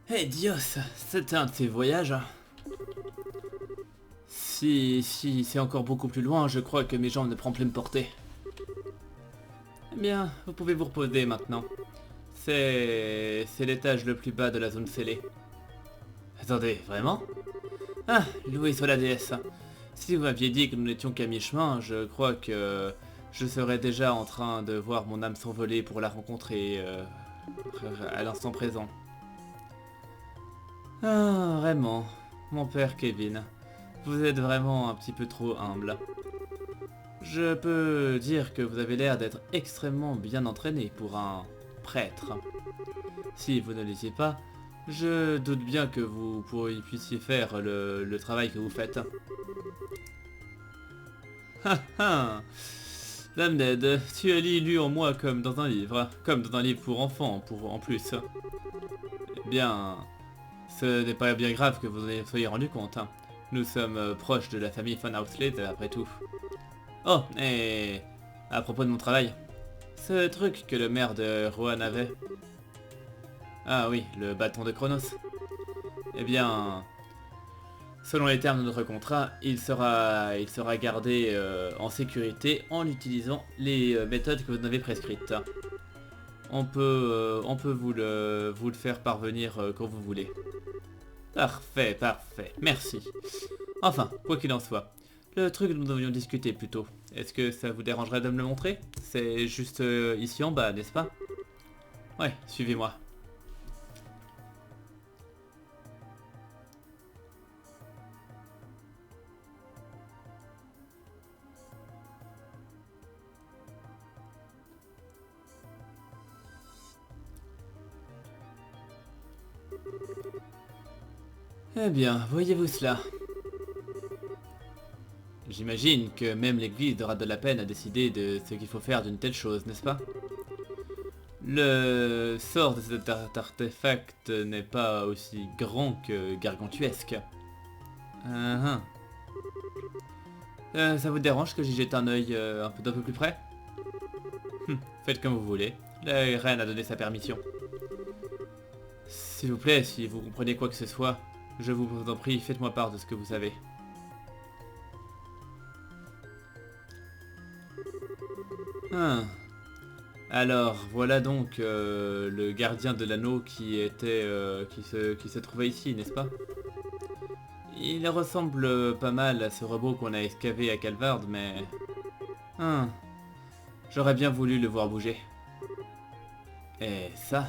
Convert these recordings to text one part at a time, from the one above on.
Hey Dios, c'était un de ces voyages. Si c'est encore beaucoup plus loin, je crois que mes jambes ne pourront plus me porter. Eh bien, vous pouvez vous reposer maintenant. C'est l'étage le plus bas de la zone scellée. Attendez, vraiment? Ah, loué soit la déesse. Si vous m'aviez dit que nous n'étions qu'à mi-chemin, je crois que je serais déjà en train de voir mon âme s'envoler pour la rencontrer à l'instant présent. Ah, vraiment, mon père Kevin, vous êtes vraiment un petit peu trop humble. Je peux dire que vous avez l'air d'être extrêmement bien entraîné pour un prêtre. Si vous ne l'étiez pas, je doute bien que vous puissiez faire le travail que vous faites. Ha ha! Dame Ned, tu as lu en moi comme dans un livre pour enfants en plus. Eh bien, ce n'est pas bien grave que vous en soyez rendu compte. Nous sommes proches de la famille Van Outslade après tout. Oh, et à propos de mon travail, ce truc que le maire de Rohan avait. Ah oui, le bâton de Chronos. Eh bien, selon les termes de notre contrat, il sera gardé en sécurité en utilisant les méthodes que vous nous avez prescrites. On peut vous le faire parvenir quand vous voulez. Parfait, parfait, merci. Enfin, quoi qu'il en soit, le truc dont nous devions discuter plus tôt, est-ce que ça vous dérangerait de me le montrer? C'est juste ici en bas, n'est-ce pas? Ouais, suivez-moi. Eh bien, voyez-vous cela? J'imagine que même l'église de Rad de la Peine a décidé de ce qu'il faut faire d'une telle chose, n'est-ce pas? Le sort de cet artefact n'est pas aussi grand que gargantuesque. Ah, ah. Ça vous dérange que j'y jette un œil d'un peu plus près? Faites comme vous voulez. La reine a donné sa permission. S'il vous plaît, si vous comprenez quoi que ce soit, je vous en prie, faites-moi part de ce que vous savez. Ah. Alors, voilà donc le gardien de l'anneau qui se trouvait ici, n'est-ce pas? Il ressemble pas mal à ce robot qu'on a excavé à Calvard, mais... Ah, j'aurais bien voulu le voir bouger. Et ça?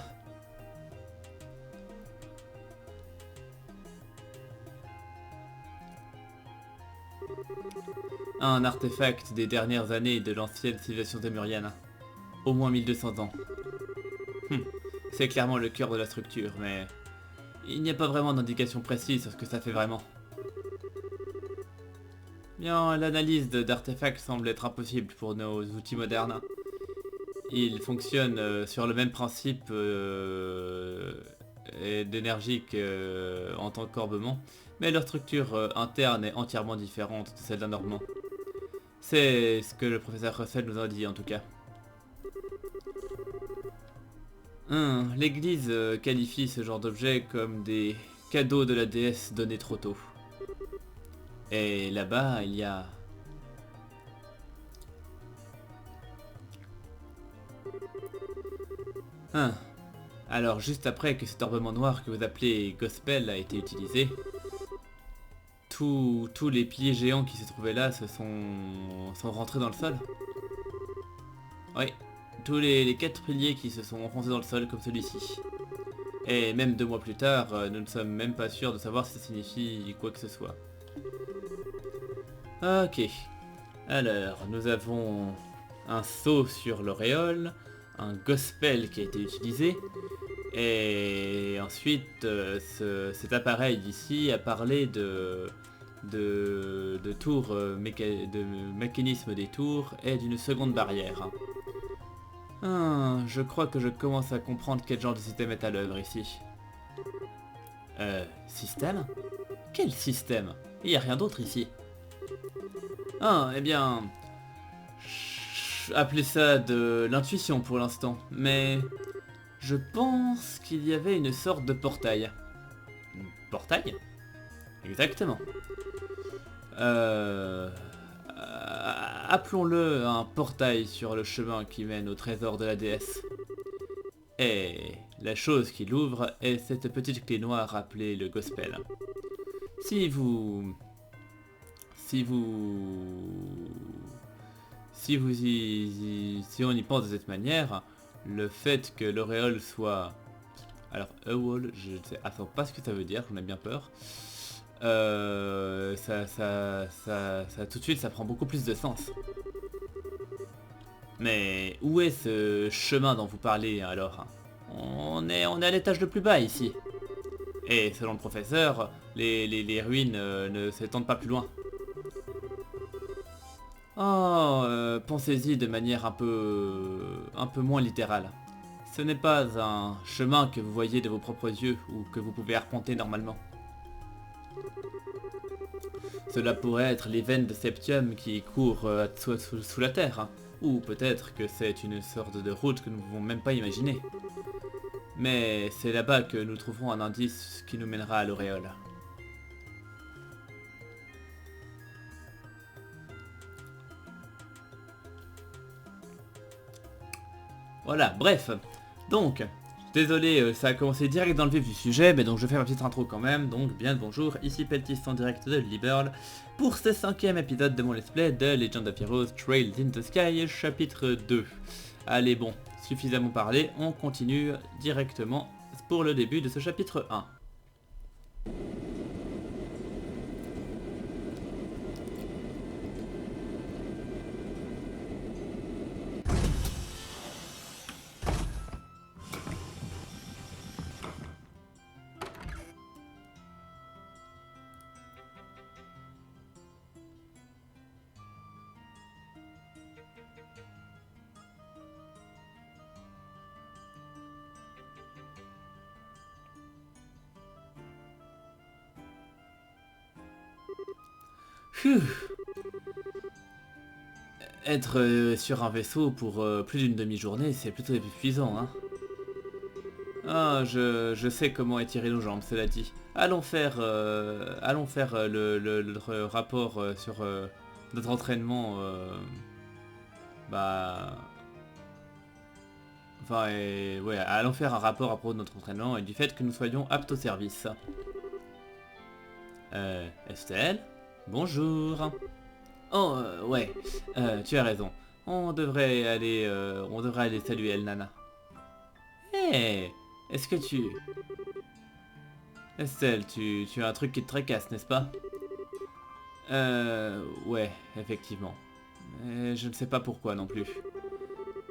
Un artefact des dernières années de l'ancienne civilisation démurienne. Au moins 1200 ans. Hum, C'est clairement le cœur de la structure, mais... il n'y a pas vraiment d'indication précise sur ce que ça fait vraiment. Bien, l'analyse d'artefacts semble être impossible pour nos outils modernes. Ils fonctionnent sur le même principe d'énergie qu'en tant qu'encorbement, mais leur structure interne est entièrement différente de celle d'un normand. C'est ce que le professeur Russell nous a dit en tout cas. L'église qualifie ce genre d'objets comme des cadeaux de la déesse donnés trop tôt. Et là-bas, il y a... Hein. Alors, juste après que cet ornement noir que vous appelez Gospel a été utilisé, tous les piliers géants qui se trouvaient là sont rentrés dans le sol. Oui, tous les 4 piliers qui se sont enfoncés dans le sol comme celui-ci. Et même 2 mois plus tard, nous ne sommes même pas sûrs de savoir si ça signifie quoi que ce soit. Ok. Alors, nous avons un sceau sur l'auréole, un gospel qui a été utilisé, et ensuite cet appareil ici a parlé de tours, de mécanisme des tours et d'une seconde barrière. Je crois que je commence à comprendre quel genre de système est à l'œuvre ici. Système? Quel système? Il n'y a rien d'autre ici. Ah, eh bien... appelez ça de l'intuition pour l'instant, mais... je pense qu'il y avait une sorte de portail. portail? Exactement. Appelons-le un portail sur le chemin qui mène au trésor de la déesse. Et la chose qui l'ouvre est cette petite clé noire appelée le Gospel. Si vous... Si on y pense de cette manière, le fait que l'auréole soit... Alors, Ewol, je ne sais pas ce que ça veut dire, j'en ai bien peur. Ça tout de suite, ça prend beaucoup plus de sens. Mais où est ce chemin dont vous parlez alors? On est à l'étage le plus bas ici. Et selon le professeur, les ruines ne s'étendent pas plus loin. Oh, pensez-y de manière un peu moins littérale. Ce n'est pas un chemin que vous voyez de vos propres yeux ou que vous pouvez arpenter normalement. Cela pourrait être les veines de septium qui courent sous la terre, hein. Ou peut-être que c'est une sorte de route que nous ne pouvons même pas imaginer. Mais c'est là-bas que nous trouverons un indice qui nous mènera à l'auréole. Voilà, bref. Donc, désolé, ça a commencé direct dans le vif du sujet, mais donc je fais ma petite intro quand même. Donc, bien le bonjour, ici Peltis en direct de Liberl pour ce 5e épisode de mon let's play de Legend of Heroes Trails in the Sky, chapitre 2. Allez, bon, suffisamment parlé, on continue directement pour le début de ce chapitre 1. Être sur un vaisseau pour plus d'une demi-journée, c'est plutôt épuisant, hein. Ah, je sais comment étirer nos jambes, cela dit. Allons faire le rapport sur notre entraînement. Ouais, allons faire un rapport à propos de notre entraînement et du fait que nous soyons aptes au service. Estelle? Bonjour. Oh, ouais, tu as raison. On devrait aller saluer El Nana. Hé, est-ce que tu... Estelle, tu as un truc qui te tracasse, n'est-ce pas? Ouais, effectivement. Mais je ne sais pas pourquoi non plus.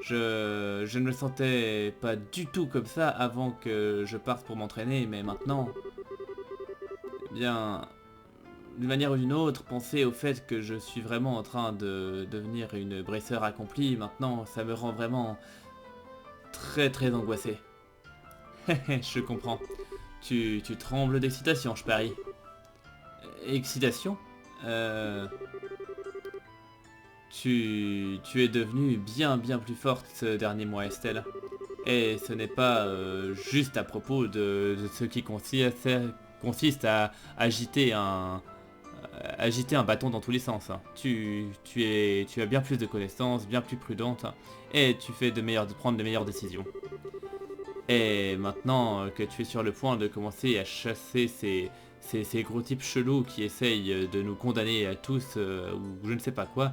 Je ne me sentais pas du tout comme ça avant que je parte pour m'entraîner, mais maintenant... Eh bien... D'une manière ou d'une autre, penser au fait que je suis vraiment en train de devenir une bresseur accomplie, maintenant, ça me rend vraiment très très angoissé. Je comprends. Tu trembles d'excitation, je parie. Excitation? Tu es devenue bien plus forte ce dernier mois, Estelle. Et ce n'est pas juste à propos de ce qui consiste à agiter un bâton dans tous les sens. Tu as bien plus de connaissances, bien plus prudente, et tu fais prendre de meilleures décisions. Et maintenant que tu es sur le point de commencer à chasser ces gros types chelous qui essayent de nous condamner à tous, ou je ne sais pas quoi,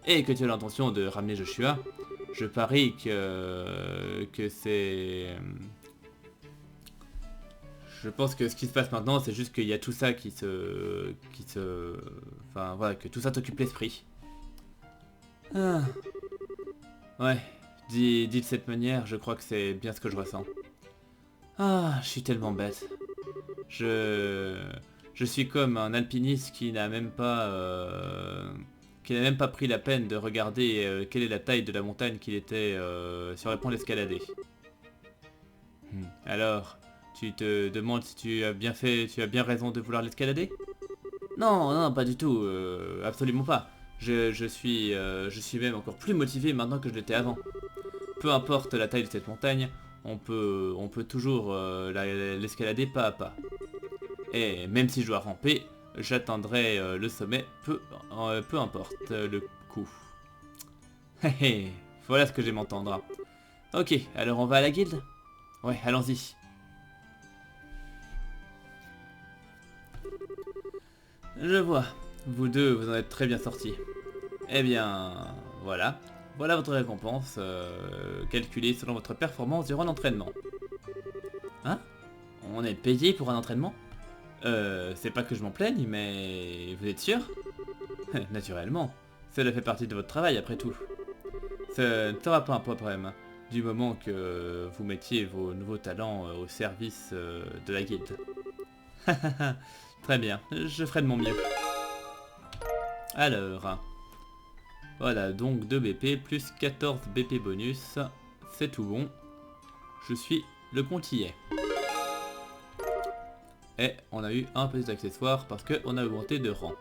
et que tu as l'intention de ramener Joshua, je parie que c'est... Je pense que ce qui se passe maintenant, c'est juste qu'il y a tout ça Enfin voilà, que tout ça t'occupe l'esprit. Ah. Ouais, dit de cette manière, je crois que c'est bien ce que je ressens. Ah, je suis tellement bête. Je suis comme un alpiniste qui n'a même pas pris la peine de regarder quelle est la taille de la montagne qu'il était sur le point d'escalader. Alors, tu te demandes si tu as bien raison de vouloir l'escalader? Non, pas du tout, absolument pas. Je suis même encore plus motivé maintenant que je l'étais avant. Peu importe la taille de cette montagne, on peut toujours l'escalader pas à pas. Et même si je dois ramper, j'atteindrai le sommet, peu importe le coup. Hé hé, voilà ce que j'aime entendre. Ok, alors on va à la guilde? Ouais, allons-y. Je vois, vous deux, vous en êtes très bien sortis. Eh bien, voilà. Voilà votre récompense, calculée selon votre performance durant l'entraînement. Hein? On est payé pour un entraînement? C'est pas que je m'en plaigne, mais vous êtes sûr? Naturellement, cela fait partie de votre travail après tout. Ça ne sera pas un problème, du moment que vous mettiez vos nouveaux talents au service de la guilde. Très bien, je ferai de mon mieux. Alors, voilà, donc 2 BP plus 14 BP bonus, c'est tout bon. Je suis le compte y est. Et on a eu un petit accessoire parce qu'on a augmenté de rang.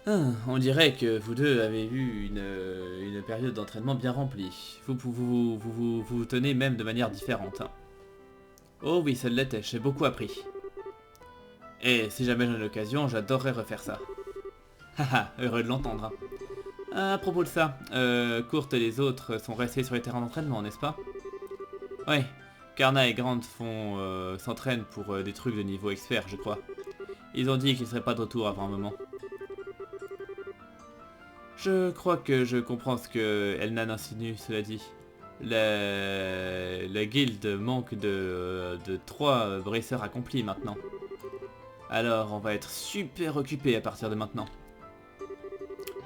Ah, on dirait que vous deux avez eu une période d'entraînement bien remplie. Vous tenez même de manière différente. Oh oui, ça l'était, j'ai beaucoup appris. Et si jamais j'en ai l'occasion, j'adorerais refaire ça. Haha, heureux de l'entendre. À propos de ça, Kurt et les autres sont restés sur les terrains d'entraînement, n'est-ce pas? Oui, Karna et Grant s'entraînent pour des trucs de niveau expert, je crois. Ils ont dit qu'ils ne seraient pas de retour avant un moment. Je crois que je comprends ce que Elnan insinue, cela dit. La guilde manque de 3 braceurs accomplis maintenant. Alors on va être super occupé à partir de maintenant.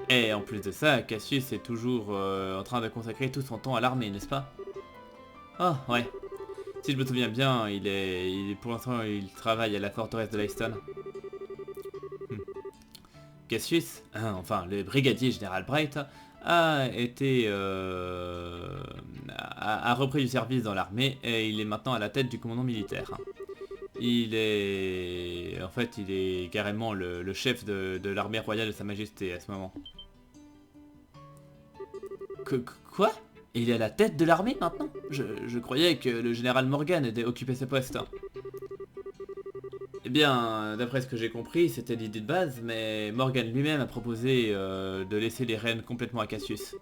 Et en plus de ça, Cassius est toujours en train de consacrer tout son temps à l'armée, n'est-ce pas? Oh, ouais. Si je me souviens bien, pour l'instant, il travaille à la forteresse de Leiston. Cassius, enfin le brigadier général Bright, a repris du service dans l'armée et il est maintenant à la tête du commandement militaire. En fait, il est carrément le chef de l'armée royale de Sa Majesté à ce moment. Quoi? Il est à la tête de l'armée maintenant? Je croyais que le général Morgan était occupé ce poste. Eh bien, d'après ce que j'ai compris, c'était l'idée de base, mais Morgan lui-même a proposé de laisser les rênes complètement à Cassius.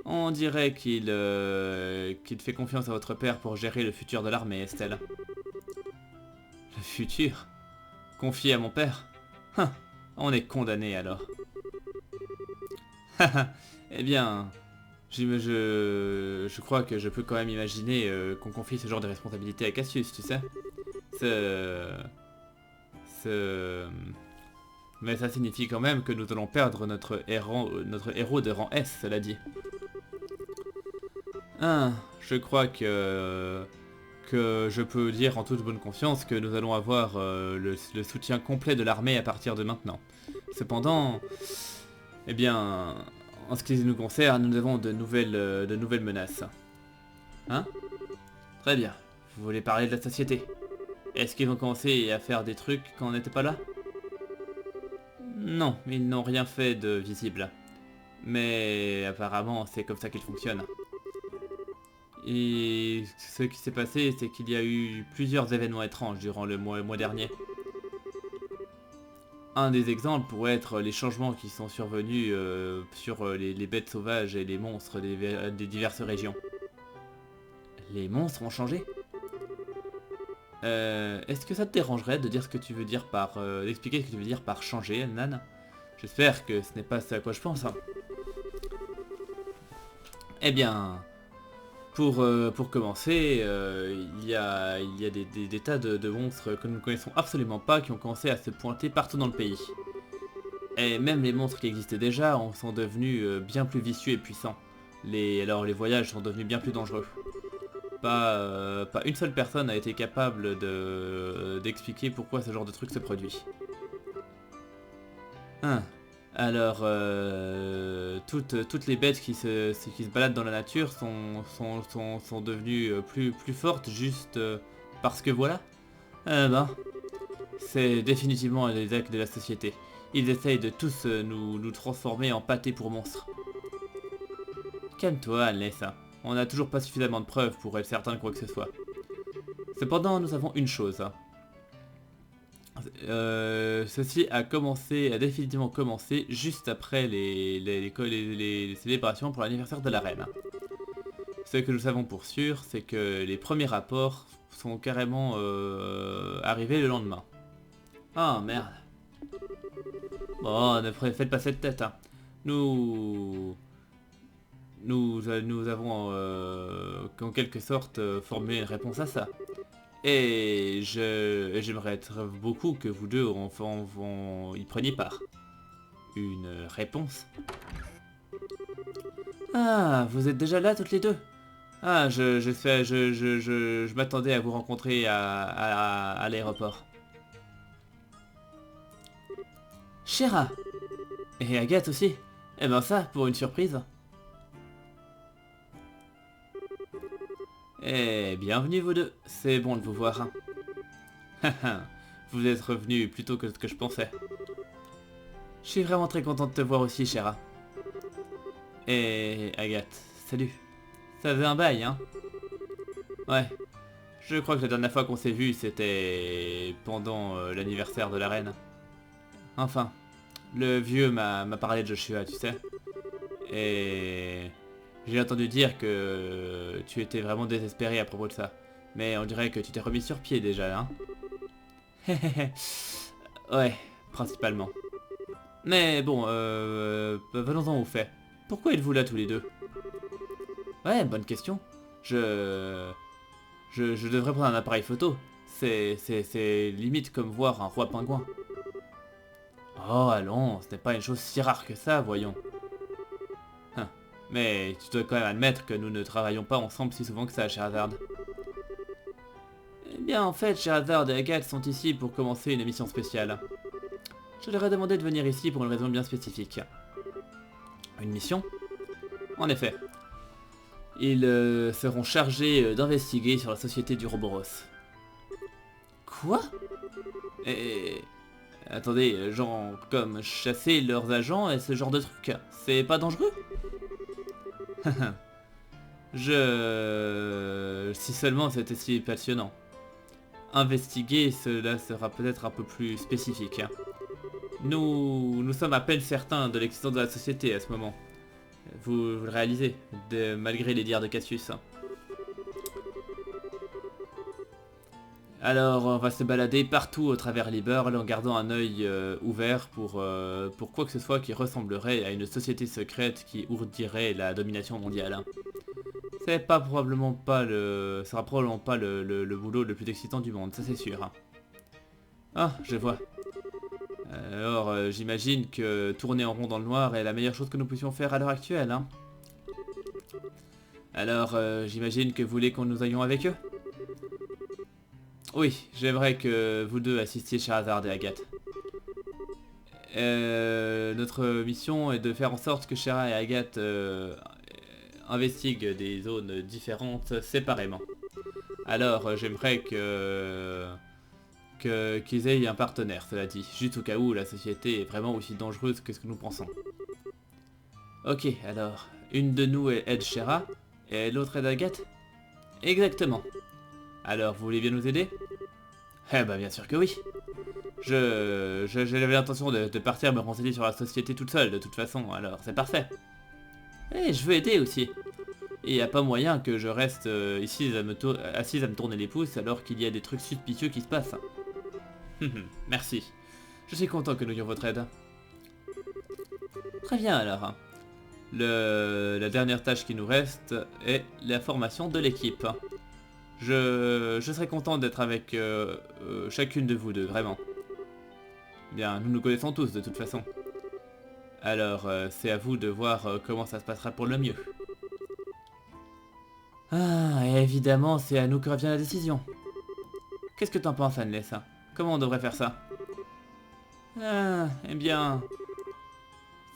On dirait qu'il fait confiance à votre père pour gérer le futur de l'armée, Estelle. Le futur? Confié à mon père? On est condamné alors. Eh bien, je crois que je peux quand même imaginer qu'on confie ce genre de responsabilité à Cassius, tu sais. Mais ça signifie quand même que nous allons perdre notre héros de rang S, cela dit. Je crois que je peux dire en toute bonne confiance que nous allons avoir le soutien complet de l'armée à partir de maintenant. Cependant, eh bien, en ce qui nous concerne, nous avons de nouvelles menaces. Hein? Très bien. Vous voulez parler de la société? Est-ce qu'ils vont commencer à faire des trucs quand on n'était pas là? Non, ils n'ont rien fait de visible. Mais apparemment, c'est comme ça qu'ils fonctionnent. Et ce qui s'est passé, c'est qu'il y a eu plusieurs événements étranges durant le mois dernier. Un des exemples pourrait être les changements qui sont survenus sur les bêtes sauvages et les monstres des diverses régions. Les monstres ont changé? Est-ce que ça te dérangerait de dire ce que tu veux dire par... d'expliquer ce que tu veux dire par changer, Elnan? J'espère que ce n'est pas ce à quoi je pense. Hein. Eh bien, pour commencer, il y a des tas de monstres que nous ne connaissons absolument pas qui ont commencé à se pointer partout dans le pays. Et même les monstres qui existaient déjà sont devenus bien plus vicieux et puissants. Alors les voyages sont devenus bien plus dangereux. Pas une seule personne a été capable d'expliquer pourquoi ce genre de truc se produit. Alors, toutes les bêtes qui se baladent dans la nature sont devenues plus fortes juste parce que voilà. C'est définitivement les actes de la société. Ils essayent de tous nous transformer en pâté pour monstres. Calme-toi, Alessa. On n'a toujours pas suffisamment de preuves pour être certain de quoi que ce soit. Cependant, nous savons une chose. ceci a définitivement commencé juste après les célébrations pour l'anniversaire de la reine. Ce que nous savons pour sûr, c'est que les premiers rapports sont carrément arrivés le lendemain. Ah merde. Bon, ne faites pas cette tête, hein. Nous avons en quelque sorte formé une réponse à ça. Et j'aimerais beaucoup que vous deux y preniez part. Une réponse. Ah, vous êtes déjà là toutes les deux. Ah, je m'attendais à vous rencontrer à l'aéroport. Chéra. Et Agathe aussi. Eh ben ça, pour une surprise. Eh, bienvenue vous deux, c'est bon de vous voir. Vous êtes revenus plus tôt que ce que je pensais. Je suis vraiment très content de te voir aussi, Chéra. Et Agathe, salut. Ça faisait un bail, hein? Ouais. Je crois que la dernière fois qu'on s'est vu, c'était pendant l'anniversaire de la reine. Enfin, le vieux m'a parlé de Joshua, tu sais. Et... j'ai entendu dire que tu étais vraiment désespéré à propos de ça. Mais on dirait que tu t'es remis sur pied déjà, hein? Ouais, principalement. Mais bon, venons-en au fait. Pourquoi êtes-vous là tous les deux? Ouais, bonne question. Je devrais prendre un appareil photo. C'est limite comme voir un roi pingouin. Oh, allons, ce n'est pas une chose si rare que ça, voyons. Mais tu dois quand même admettre que nous ne travaillons pas ensemble si souvent que ça, Sherazade. Eh bien, en fait, Sherazade et Agathe sont ici pour commencer une émission spéciale. Je leur ai demandé de venir ici pour une raison bien spécifique. Une mission? En effet. Ils seront chargés d'investiguer sur la société du Roboros. Quoi? Et... attendez, genre comme chasser leurs agents et ce genre de truc, c'est pas dangereux? Si seulement c'était si passionnant. Investiguer, cela sera peut-être un peu plus spécifique. Nous sommes à peine certains de l'existence de la société à ce moment. Vous le réalisez, malgré les dires de Cassius. Alors, on va se balader partout au travers Liberl en gardant un œil ouvert pour quoi que ce soit qui ressemblerait à une société secrète qui ourdirait la domination mondiale. C'est pas probablement pas le... sera probablement pas le boulot le plus excitant du monde, ça c'est sûr. Ah, je vois. Alors, j'imagine que tourner en rond dans le noir est la meilleure chose que nous puissions faire à l'heure actuelle, hein. Alors, j'imagine que vous voulez que nous ayons avec eux? Oui, j'aimerais que vous deux assistiez Sherazade et Agathe. Notre mission est de faire en sorte que Shera et Agathe investiguent des zones différentes séparément. Alors, j'aimerais qu'ils aient un partenaire, cela dit, juste au cas où la société est vraiment aussi dangereuse que ce que nous pensons. Ok, alors, une de nous aide Shera, et l'autre aide Agathe? Exactement. Alors, vous voulez bien nous aider? Eh bah bien sûr que oui. J'avais l'intention de partir me renseigner sur la société toute seule de toute façon, alors c'est parfait. Eh, je veux aider aussi. Et y a pas moyen que je reste ici assise à me tourner les pouces alors qu'il y a des trucs suspicieux qui se passent. Merci. Je suis content que nous ayons votre aide. Très bien alors. La dernière tâche qui nous reste est la formation de l'équipe. Je serais content d'être avec chacune de vous deux, vraiment. Bien, nous nous connaissons tous de toute façon. Alors, c'est à vous de voir comment ça se passera pour le mieux. Ah, et évidemment, c'est à nous que revient la décision. Qu'est-ce que t'en penses, Annelise? Comment on devrait faire ça? Ah, eh bien...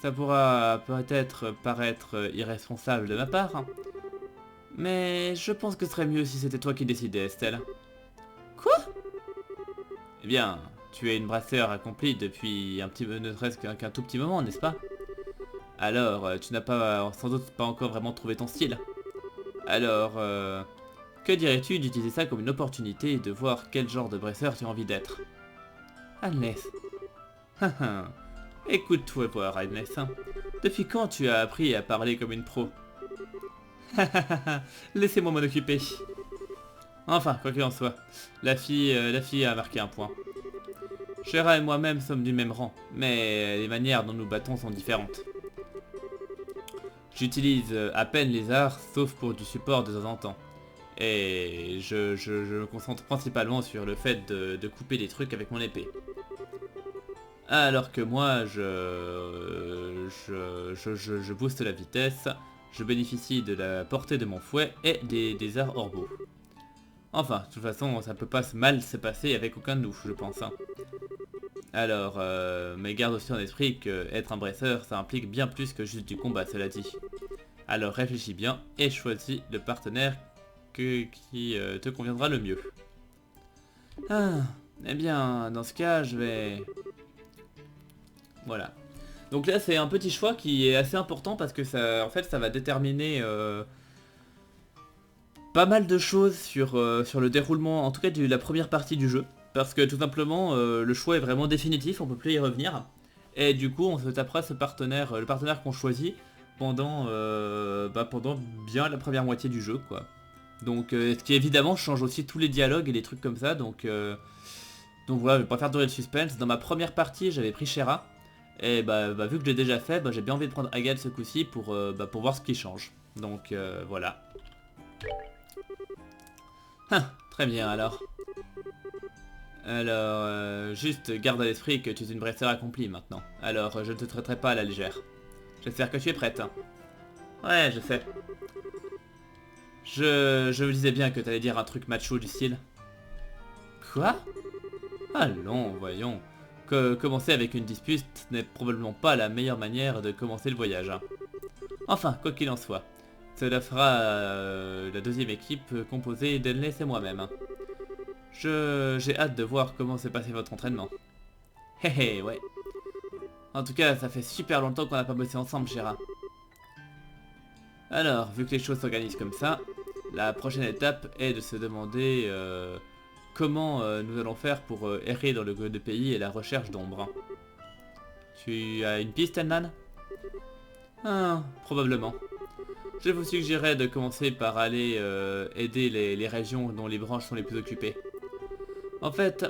ça pourra peut-être paraître irresponsable de ma part. Mais je pense que ce serait mieux si c'était toi qui décidais, Estelle. Quoi? Eh bien, tu es une brasseur accomplie depuis un petit peu, ne serait-ce qu'un tout petit moment, n'est-ce pas? Alors, tu n'as pas, sans doute pas encore vraiment trouvé ton style. Alors, que dirais-tu d'utiliser ça comme une opportunité de voir quel genre de brasseur tu as envie d'être? Agnès. Écoute-toi voir, Agnès. Depuis quand tu as appris à parler comme une pro? Laissez-moi m'en occuper. Enfin, quoi qu'il en soit, la fille a marqué un point. Shera et moi-même sommes du même rang, mais les manières dont nous battons sont différentes. J'utilise à peine les arts, sauf pour du support de temps en temps. Et je me concentre principalement sur le fait de couper des trucs avec mon épée. Alors que moi, je booste la vitesse, je bénéficie de la portée de mon fouet et des arts orbaux. Enfin, de toute façon, ça peut pas mal se passer avec aucun de nous, je pense. Hein. Alors, mais garde aussi en esprit que être un bresseur, ça implique bien plus que juste du combat, cela dit. Alors réfléchis bien et choisis le partenaire qui te conviendra le mieux. Ah, eh bien, dans ce cas, je vais... Voilà. Donc là, c'est un petit choix qui est assez important parce que ça, en fait, ça va déterminer pas mal de choses sur le déroulement, en tout cas de la première partie du jeu. Parce que tout simplement, le choix est vraiment définitif, on peut plus y revenir. Et du coup, on se tapera ce partenaire, le partenaire qu'on choisit pendant bien la première moitié du jeu, quoi. Donc, ce qui évidemment change aussi tous les dialogues et les trucs comme ça. Donc voilà, je vais pas faire durer le suspense. Dans ma première partie, j'avais pris Shera. Et vu que je l'ai déjà fait, j'ai bien envie de prendre Agathe ce coup-ci pour voir ce qui change. Donc voilà. Très bien alors. Alors, juste garde à l'esprit que tu es une bresseur accomplie maintenant. Alors, je ne te traiterai pas à la légère. J'espère que tu es prête. Hein. Ouais, je sais. Je me disais bien que t'allais dire un truc macho du style. Quoi? Allons, voyons. Commencer avec une dispute n'est probablement pas la meilleure manière de commencer le voyage. Hein. Enfin, quoi qu'il en soit. Cela fera la deuxième équipe composée d'Enless et moi-même. Hein. J'ai hâte de voir comment s'est passé votre entraînement. Hé hé, ouais. En tout cas, ça fait super longtemps qu'on n'a pas bossé ensemble, Shera. Alors, vu que les choses s'organisent comme ça, la prochaine étape est de se demander comment nous allons faire pour errer dans le de pays et la recherche d'ombre. Tu as une piste, Elnan? Ah, probablement. Je vous suggérerais de commencer par aller aider les régions dont les branches sont les plus occupées. En fait,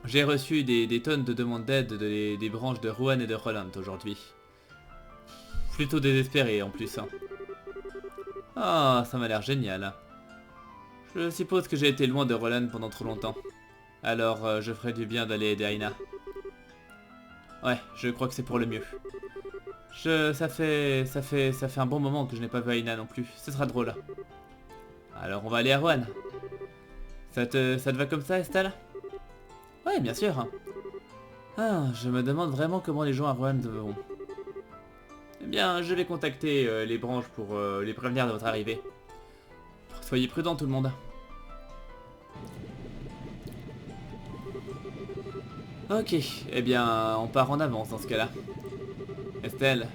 j'ai reçu des tonnes de demandes d'aide des branches de Rouen et de Roland aujourd'hui. Plutôt désespéré en plus. Hein. Ah, ça m'a l'air génial. Je suppose que j'ai été loin de Roland pendant trop longtemps. Alors, je ferais du bien d'aller aider Aina. Ouais, je crois que c'est pour le mieux. Ça fait un bon moment que je n'ai pas vu Aina non plus. Ce sera drôle. Alors, on va aller à Rouen. Ça te va comme ça, Estelle? Ouais, bien sûr. Ah, je me demande vraiment comment les gens à Rouen vont. Eh bien, je vais contacter les branches pour les prévenir de votre arrivée. Soyez prudents tout le monde. Ok, eh bien, on part en avance dans ce cas-là. Estelle,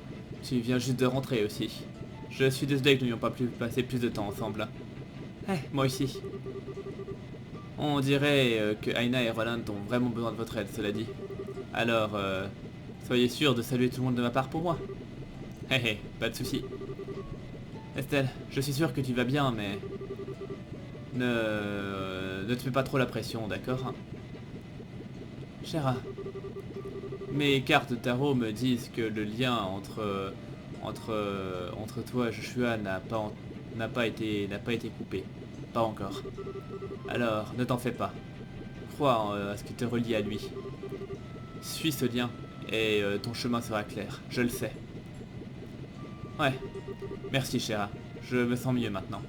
tu viens juste de rentrer aussi. Je suis désolé que nous n'ayons pas pu passer plus de temps ensemble. Moi aussi. On dirait que Aina et Roland ont vraiment besoin de votre aide, cela dit. Alors, soyez sûr de saluer tout le monde de ma part pour moi. Pas de souci. Estelle, je suis sûr que tu vas bien, mais... Ne te fais pas trop la pression, d'accord? Shera, mes cartes de tarot me disent que le lien entre toi et Joshua n'a pas été coupé. Pas encore. Alors, ne t'en fais pas. Crois à ce qui te relie à lui. Suis ce lien, et ton chemin sera clair, je le sais. Ouais. Merci, Shera. Je me sens mieux maintenant.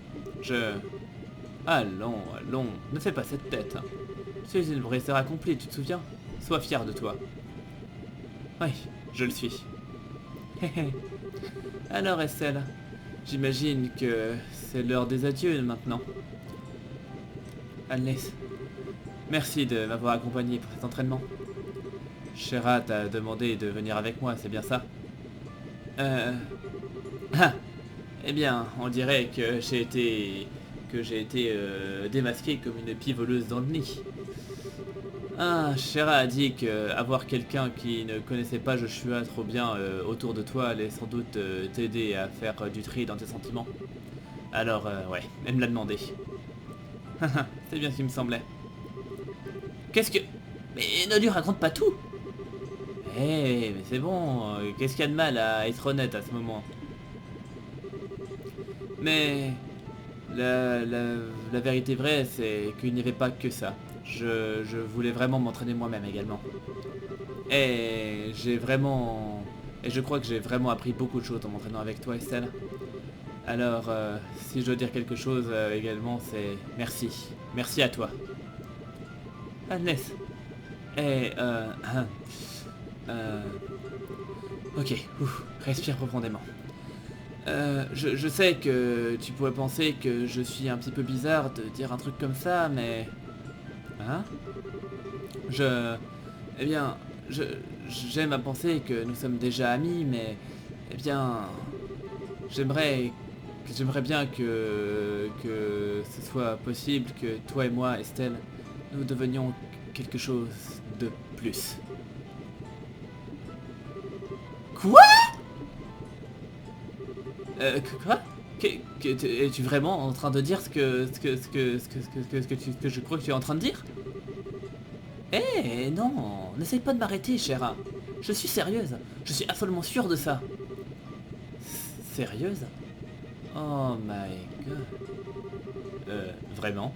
Allons, ne fais pas cette tête. Tu es une bresseur accomplie, tu te souviens? Sois fier de toi. Oui, je le suis. Alors, Estelle, j'imagine que c'est l'heure des adieux maintenant. Agnès, merci de m'avoir accompagné pour cet entraînement. Shera t'a demandé de venir avec moi, c'est bien ça? Ah, eh bien, on dirait que j'ai été démasqué comme une pie voleuse dans le nid. Ah, Shera a dit que avoir quelqu'un qui ne connaissait pas Joshua trop bien autour de toi allait sans doute t'aider à faire du tri dans tes sentiments. Alors, ouais, elle me l'a demandé. C'est bien ce qui me semblait. Qu'est-ce que... Mais ne lui raconte pas tout. Eh, mais c'est bon, qu'est-ce qu'il y a de mal à être honnête à ce moment? Mais la vérité vraie, c'est qu'il n'y avait pas que ça. Je voulais vraiment m'entraîner moi-même également. Et j'ai vraiment... Et je crois que j'ai vraiment appris beaucoup de choses en m'entraînant avec toi, Estelle. Alors, si je dois dire quelque chose également, c'est merci. Merci à toi. Agnès. Et, ok, ouf, respire profondément. Je sais que tu pourrais penser que je suis un petit peu bizarre de dire un truc comme ça, mais... Hein? Eh bien, j'aime à penser que nous sommes déjà amis, mais... Eh bien... J'aimerais bien que ce soit possible que toi et moi, Estelle, nous devenions quelque chose de plus. Quoi? Quoi? Es-tu vraiment en train de dire ce que je crois que tu es en train de dire? Eh non, n'essaye pas de m'arrêter, Chéra. Je suis sérieuse. Je suis absolument sûre de ça. Sérieuse? Oh my god. Vraiment?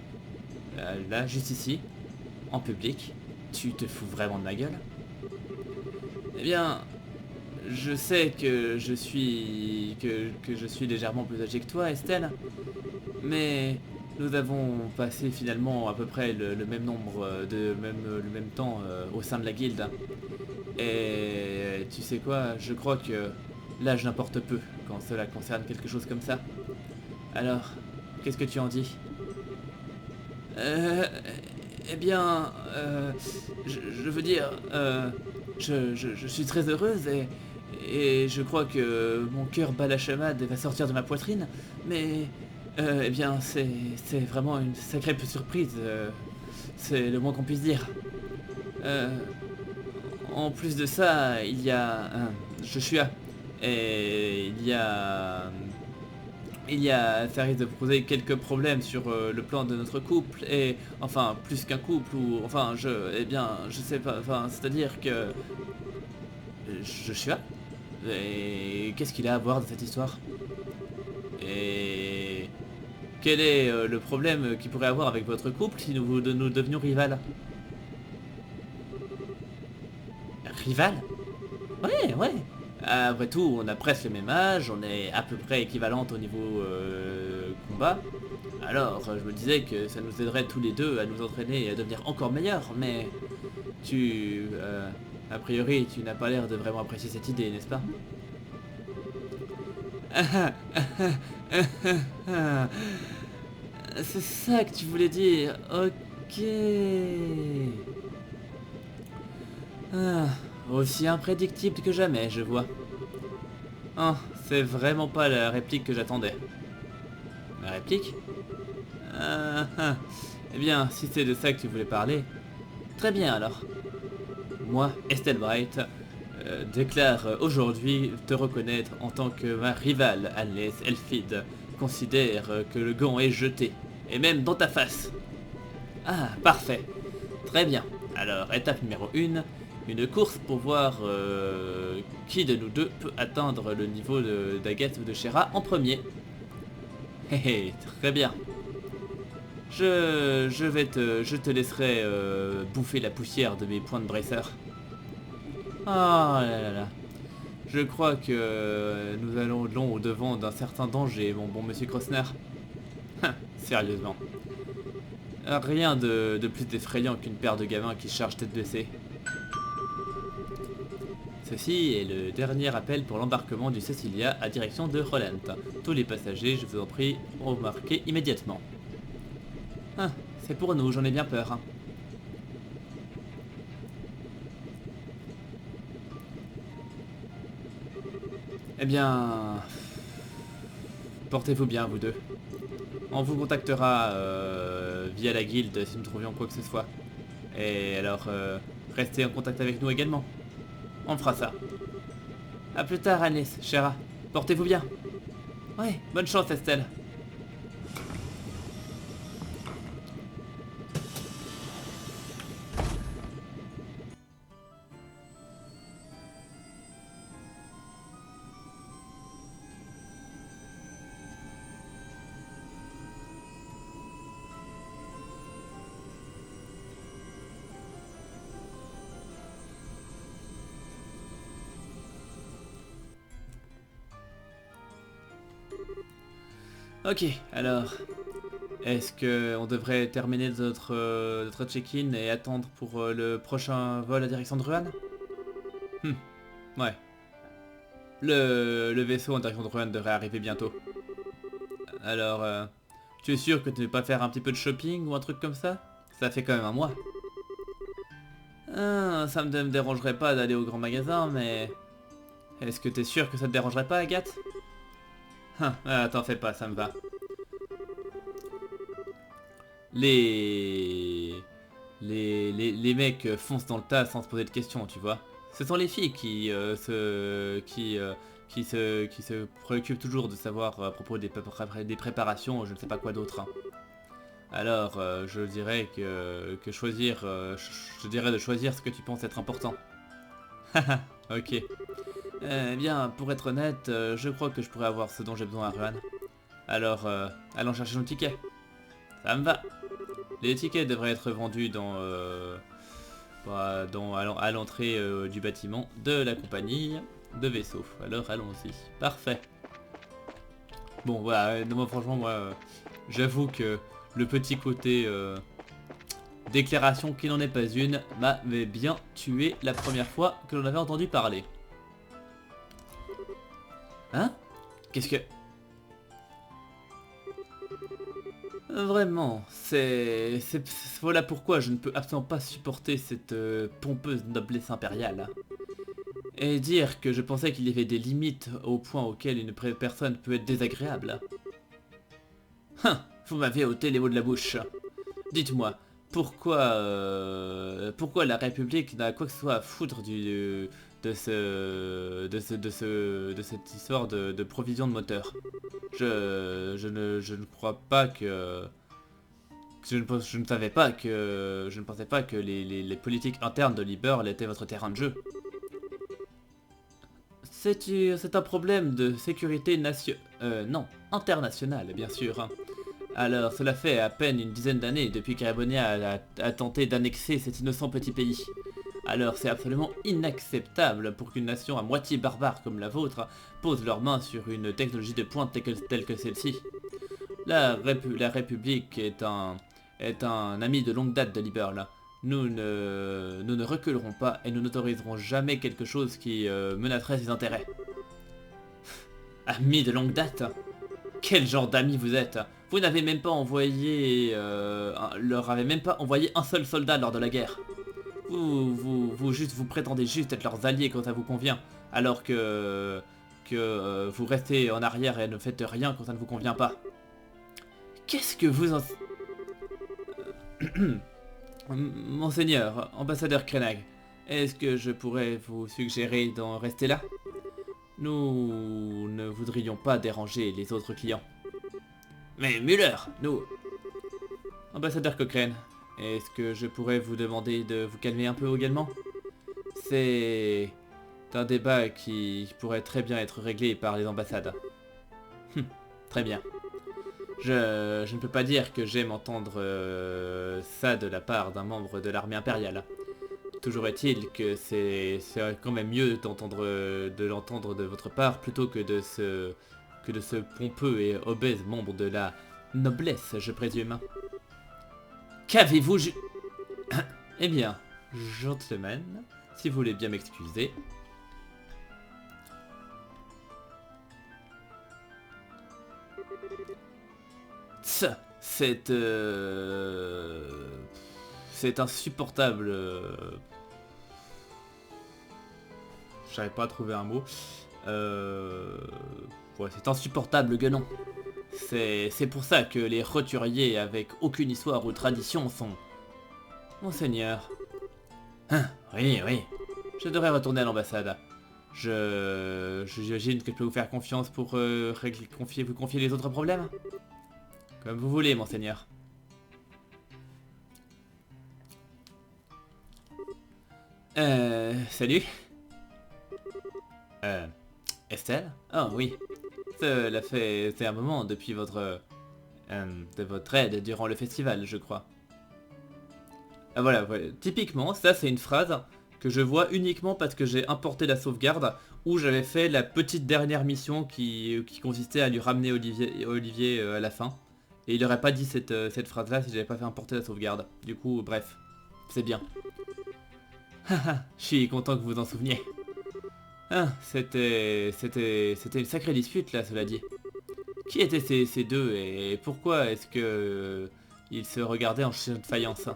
Là, juste ici, en public, tu te fous vraiment de ma gueule? Eh bien, je sais que je suis légèrement plus âgé que toi, Estelle, mais nous avons passé finalement à peu près le même nombre le même temps au sein de la guilde. Et tu sais quoi, je crois que l'âge n'importe peu quand cela concerne quelque chose comme ça. Alors, qu'est-ce que tu en dis? Eh bien, je veux dire, je suis très heureuse et je crois que mon cœur bat la chamade et va sortir de ma poitrine, mais eh bien c'est vraiment une sacrée surprise, c'est le moins qu'on puisse dire. Euh, En plus de ça, il y a Joshua et ça risque de poser quelques problèmes sur le plan de notre couple et enfin plus qu'un couple ou enfin eh bien je sais pas, enfin c'est-à-dire que Joshua, et qu'est-ce qu'il a à voir dans cette histoire? Et quel est le problème qu'il pourrait avoir avec votre couple si nous devenions rivales? Rival? Ouais, ouais. Après tout, on a presque le même âge, on est à peu près équivalente au niveau combat. Alors, je me disais que ça nous aiderait tous les deux à nous entraîner et à devenir encore meilleurs, mais a priori, tu n'as pas l'air de vraiment apprécier cette idée, n'est-ce pas? C'est ça que tu voulais dire, ok. Ah, aussi imprédictible que jamais, je vois. Ah, c'est vraiment pas la réplique que j'attendais. La réplique? Eh bien, si c'est de ça que tu voulais parler, très bien alors. Moi, Estelle Bright, déclare aujourd'hui te reconnaître en tant que ma rivale, Agnès Elfid. Considère que le gant est jeté, et même dans ta face. Ah, parfait. Très bien. Alors, étape numéro 1, une course pour voir qui de nous deux peut atteindre le niveau d'Agathe ou de Shera en premier. Hé hé, très bien. Je te laisserai bouffer la poussière de mes points de bracer. Oh là là là. Je crois que nous allons au devant d'un certain danger, mon bon monsieur Krosner. Sérieusement. Rien de plus effrayant qu'une paire de gamins qui chargent tête baissée. Ceci est le dernier appel pour l'embarquement du Cecilia à direction de Roland. Tous les passagers, je vous en prie, embarquez immédiatement. Ah, c'est pour nous, j'en ai bien peur. Eh bien... Portez-vous bien, vous deux. On vous contactera via la guilde si nous trouvions quoi que ce soit. Et alors, restez en contact avec nous également. On fera ça. A plus tard, Alice, Chéra. Portez-vous bien. Ouais, bonne chance, Estelle. Ok, alors, est-ce que on devrait terminer notre check-in et attendre pour le prochain vol à direction de Ruan? Ouais. Le vaisseau en direction de Ruan devrait arriver bientôt. Alors, tu es sûr que tu ne veux pas faire un petit peu de shopping ou un truc comme ça? Ça fait quand même un mois. Ah, ça me dérangerait pas d'aller au grand magasin, mais... Est-ce que t'es sûr que ça te dérangerait pas, Agathe? T'en fais pas, ça me va. Les mecs foncent dans le tas sans se poser de questions, tu vois. Ce sont les filles qui se préoccupent toujours de savoir à propos des préparations, je ne sais pas quoi d'autre. Hein. Alors, je dirais que choisir, je dirais de choisir ce que tu penses être important. Haha, ok. Eh bien, pour être honnête, je crois que je pourrais avoir ce dont j'ai besoin à Ruan. Alors, allons chercher nos tickets. Ça me va. Les tickets devraient être vendus à l'entrée du bâtiment de la compagnie de vaisseau. Alors allons-y. Parfait. Bon voilà, moi franchement moi j'avoue que le petit côté déclaration qui n'en est pas une m'avait bien tué la première fois que l'on avait entendu parler. Hein? Qu'est-ce que... Vraiment, voilà pourquoi je ne peux absolument pas supporter cette pompeuse noblesse impériale. Et dire que je pensais qu'il y avait des limites au point auquel une personne peut être désagréable. Vous m'avez ôté les mots de la bouche. Dites-moi, pourquoi la République n'a quoi que ce soit à foutre de cette histoire de provision de moteur. Je ne crois pas que... Je ne savais pas que... Je ne pensais pas que les politiques internes de Liberl étaient votre terrain de jeu. C'est un problème de sécurité non, internationale, bien sûr. Hein. Alors, cela fait à peine une dizaine d'années depuis qu'Arabonia a tenté d'annexer cet innocent petit pays. Alors c'est absolument inacceptable pour qu'une nation à moitié barbare comme la vôtre pose leurs mains sur une technologie de pointe telle que celle-ci. La République est un ami de longue date de Liberl. Nous ne reculerons pas et nous n'autoriserons jamais quelque chose qui menacerait ses intérêts. Amis de longue date? Quel genre d'amis vous êtes? Vous n'avez même pas envoyé... leur avez même pas envoyé un seul soldat lors de la guerre. Vous prétendez juste être leurs alliés quand ça vous convient, alors que vous restez en arrière et ne faites rien quand ça ne vous convient pas. Qu'est-ce que vous en... Monseigneur, ambassadeur Krenag, est-ce que je pourrais vous suggérer d'en rester là? Nous ne voudrions pas déranger les autres clients. Mais Müller, nous... Ambassadeur Cochrane, est-ce que je pourrais vous demander de vous calmer un peu également? C'est un débat qui pourrait très bien être réglé par les ambassades. Très bien. Je ne peux pas dire que j'aime entendre ça de la part d'un membre de l'armée impériale. Toujours est-il que c'est quand même mieux de l'entendre de votre part plutôt que de ce pompeux et obèse membre de la noblesse, je présume. Qu'avez-vous Eh bien, gentlemen, si vous voulez bien m'excuser. C'est insupportable. J'arrive pas à trouver un mot. Ouais, c'est insupportable, guenon. C'est pour ça que les roturiers avec aucune histoire ou tradition sont... Monseigneur, Oui, oui. Je devrais retourner à l'ambassade. J'imagine que je peux vous faire confiance pour vous confier les autres problèmes. Comme vous voulez, monseigneur. Salut. Euh, Estelle? Oh oui. Cela fait c'est un moment depuis de votre aide durant le festival, je crois. Ah voilà, voilà. Typiquement, ça c'est une phrase que je vois uniquement parce que j'ai importé la sauvegarde où j'avais fait la petite dernière mission qui consistait à lui ramener Olivier à la fin. Et il aurait pas dit cette phrase-là si j'avais pas fait importer la sauvegarde. Du coup, bref, c'est bien. Haha, je suis content que vous vous en souveniez. Ah, c'était une sacrée dispute là, cela dit. Qui étaient ces deux et pourquoi est-ce que ils se regardaient en chien de faïence?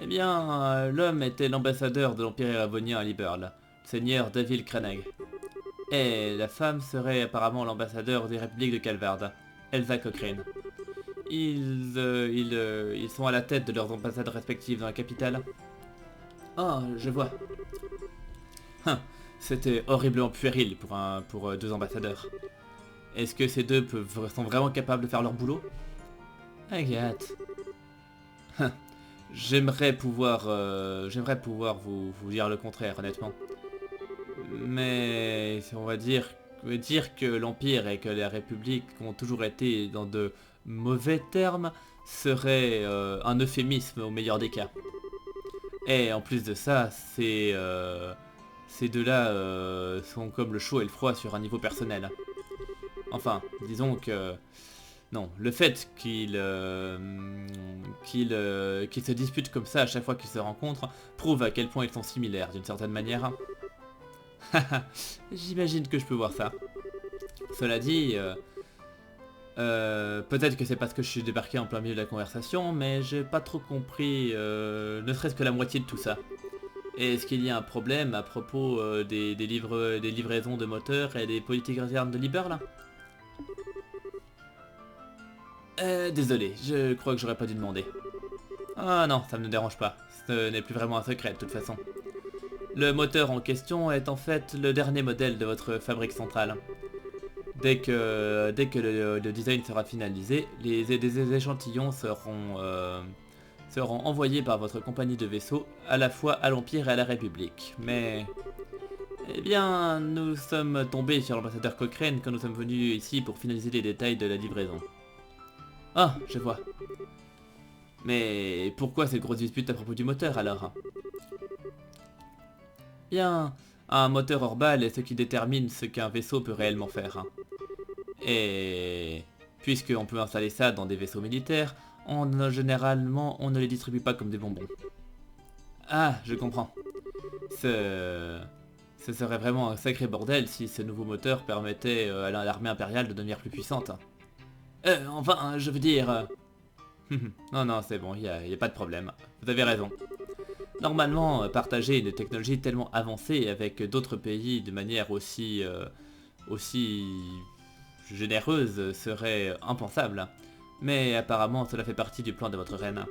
Eh bien, l'homme était l'ambassadeur de l'Empire Eravonien à Liberl, le seigneur Davil Cranag. Et la femme serait apparemment l'ambassadeur des républiques de Calvard, Elsa Cochrane. Ils sont à la tête de leurs ambassades respectives dans la capitale. Oh, je vois. Hein, c'était horriblement puéril pour deux ambassadeurs. Est-ce que ces deux sont vraiment capables de faire leur boulot? Agathe. Hein, j'aimerais pouvoir vous dire le contraire, honnêtement. Mais on va dire que l'Empire et que la République ont toujours été dans de mauvais termes serait un euphémisme au meilleur des cas. Et en plus de ça, ces deux-là sont comme le chaud et le froid sur un niveau personnel. Enfin, disons que... Non, le fait qu'ils se disputent comme ça à chaque fois qu'ils se rencontrent prouve à quel point ils sont similaires d'une certaine manière. Haha, j'imagine que je peux voir ça. Cela dit, peut-être que c'est parce que je suis débarqué en plein milieu de la conversation, mais j'ai pas trop compris ne serait-ce que la moitié de tout ça. Est-ce qu'il y a un problème à propos des livraisons de moteurs et des politiques internes de Liber là? Désolé, je crois que j'aurais pas dû demander. Ah non, ça me ne dérange pas. Ce n'est plus vraiment un secret de toute façon. Le moteur en question est en fait le dernier modèle de votre fabrique centrale. Dès que le design sera finalisé, des échantillons seront envoyés par votre compagnie de vaisseaux à la fois à l'Empire et à la République. Mais... Eh bien, nous sommes tombés sur l'ambassadeur Cochrane quand nous sommes venus ici pour finaliser les détails de la livraison. Ah, je vois. Mais pourquoi cette grosse dispute à propos du moteur alors? Bien, un moteur Orbal est ce qui détermine ce qu'un vaisseau peut réellement faire. Et puisqu'on peut installer ça dans des vaisseaux militaires, généralement on ne les distribue pas comme des bonbons. Ah, je comprends. Ce serait vraiment un sacré bordel si ce nouveau moteur permettait à l'armée impériale de devenir plus puissante. Enfin, je veux dire... non, non, c'est bon, y a pas de problème. Vous avez raison. Normalement, partager une technologie tellement avancée avec d'autres pays de manière aussi généreuse serait impensable. Mais apparemment, cela fait partie du plan de votre reine.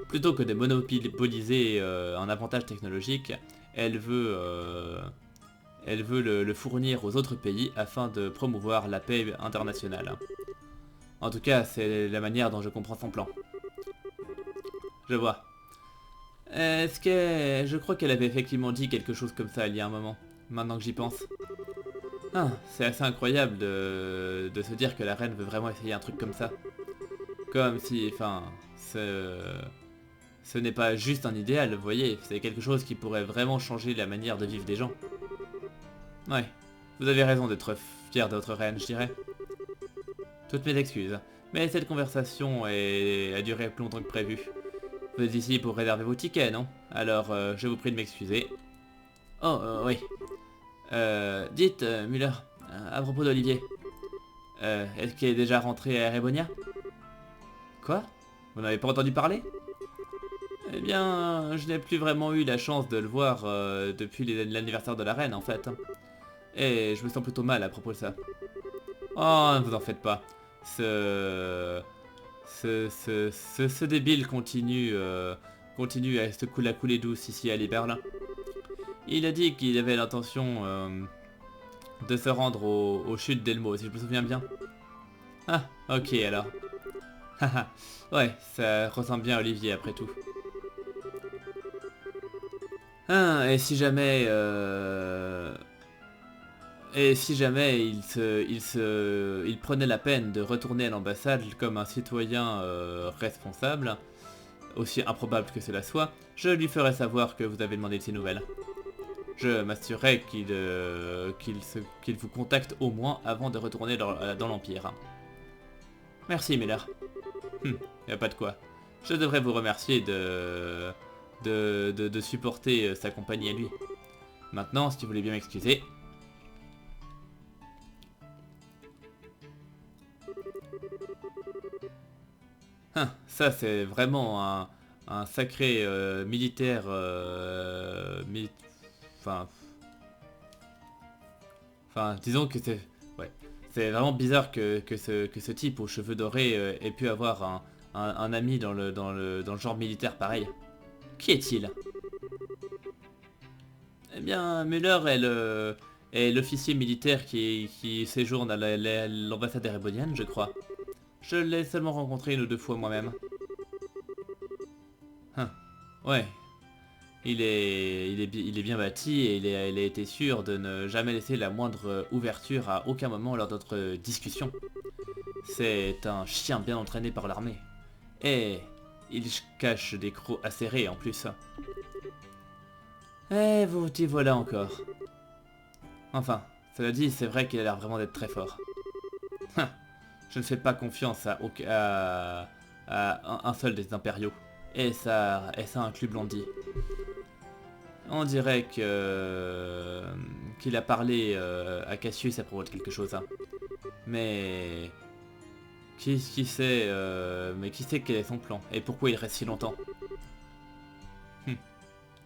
Plutôt que de monopoliser un avantage technologique, elle veut le fournir aux autres pays afin de promouvoir la paix internationale. En tout cas, c'est la manière dont je comprends son plan. Je vois. Est-ce que... Je crois qu'elle avait effectivement dit quelque chose comme ça il y a un moment, maintenant que j'y pense. Ah, c'est assez incroyable de se dire que la reine veut vraiment essayer un truc comme ça. Comme si, enfin, ce n'est pas juste un idéal, vous voyez, c'est quelque chose qui pourrait vraiment changer la manière de vivre des gens. Ouais, vous avez raison d'être fier de votre reine, je dirais. Toutes mes excuses, mais cette conversation a duré plus longtemps que prévu. Vous êtes ici pour réserver vos tickets, non? Alors, je vous prie de m'excuser. Oh, oui. Dites, Muller, à propos d'Olivier, est-ce qu'il est déjà rentré à Erebonia? Quoi? Vous n'avez pas entendu parler? Eh bien, je n'ai plus vraiment eu la chance de le voir depuis l'anniversaire de la reine, en fait. Et je me sens plutôt mal à propos de ça. Oh, ne vous en faites pas. Ce débile continue continue à la couler douce ici à Liberl. Il a dit qu'il avait l'intention de se rendre aux chutes d'Elmo, si je me souviens bien. Ah, ok alors. Haha, ouais, ça ressemble bien à Olivier après tout. Ah, et si jamais... Et si jamais il prenait la peine de retourner à l'ambassade comme un citoyen responsable, aussi improbable que cela soit, je lui ferai savoir que vous avez demandé de ses nouvelles. Je m'assurerai qu'il vous contacte au moins avant de retourner dans l'Empire. Merci Miller. Y a pas de quoi. Je devrais vous remercier de supporter sa compagnie à lui. Maintenant, si vous voulez bien m'excuser... Ça c'est vraiment un sacré militaire... Enfin, disons que c'est... Ouais. C'est vraiment bizarre que ce type aux cheveux dorés ait pu avoir un ami dans le genre militaire pareil. Qui est-il? Eh bien, Muller est l'officier militaire qui séjourne à l'ambassade erebonienne, je crois. Je l'ai seulement rencontré 1 ou 2 fois moi-même. Ouais. Il est bien bâti et il a été sûr de ne jamais laisser la moindre ouverture à aucun moment lors de notre discussion. C'est un chien bien entraîné par l'armée. Et il cache des crocs acérés en plus. Et vous y voilà encore. Enfin, cela dit, c'est vrai qu'il a l'air vraiment d'être très fort. Je ne fais pas confiance à un seul des impériaux. Et ça inclut Blondie. On dirait qu'il a parlé à Cassius à propos de quelque chose. Hein. Mais qui sait quel est son plan et pourquoi il reste si longtemps.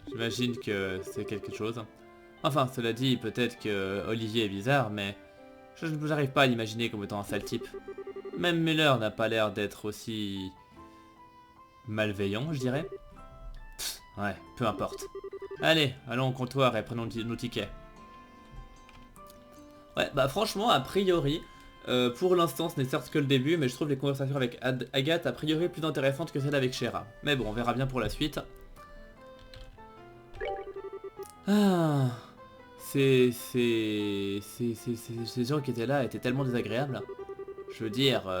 J'imagine que c'est quelque chose. Enfin, cela dit, peut-être que Olivier est bizarre, mais je n'arrive pas à l'imaginer comme étant un sale type. Même Muller n'a pas l'air d'être aussi malveillant, je dirais. Pff, ouais, peu importe. Allez, allons au comptoir et prenons nos tickets. Ouais, bah franchement, a priori, pour l'instant, ce n'est certes que le début, mais je trouve les conversations avec Agathe a priori plus intéressantes que celles avec Shera. Mais bon, on verra bien pour la suite. Ah, ces gens qui étaient là étaient tellement désagréables. Je veux dire,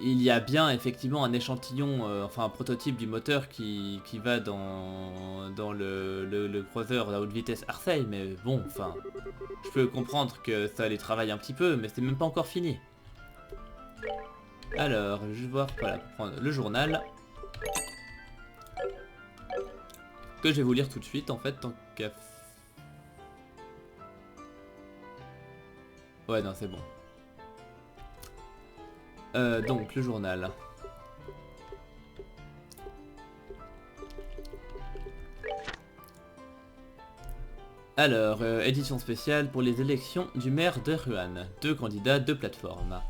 il y a bien effectivement un échantillon, enfin un prototype du moteur qui va dans le croiseur à haute vitesse Arseille, mais bon, enfin, je peux comprendre que ça les travaille un petit peu, mais c'est même pas encore fini. Alors, je vais voir, voilà, pour prendre le journal. Que je vais vous lire tout de suite, en fait, tant qu'à... Ouais, non, c'est bon. Donc, le journal. Alors, édition spéciale pour les élections du maire de Ruan. 2 candidats, 2 plateformes.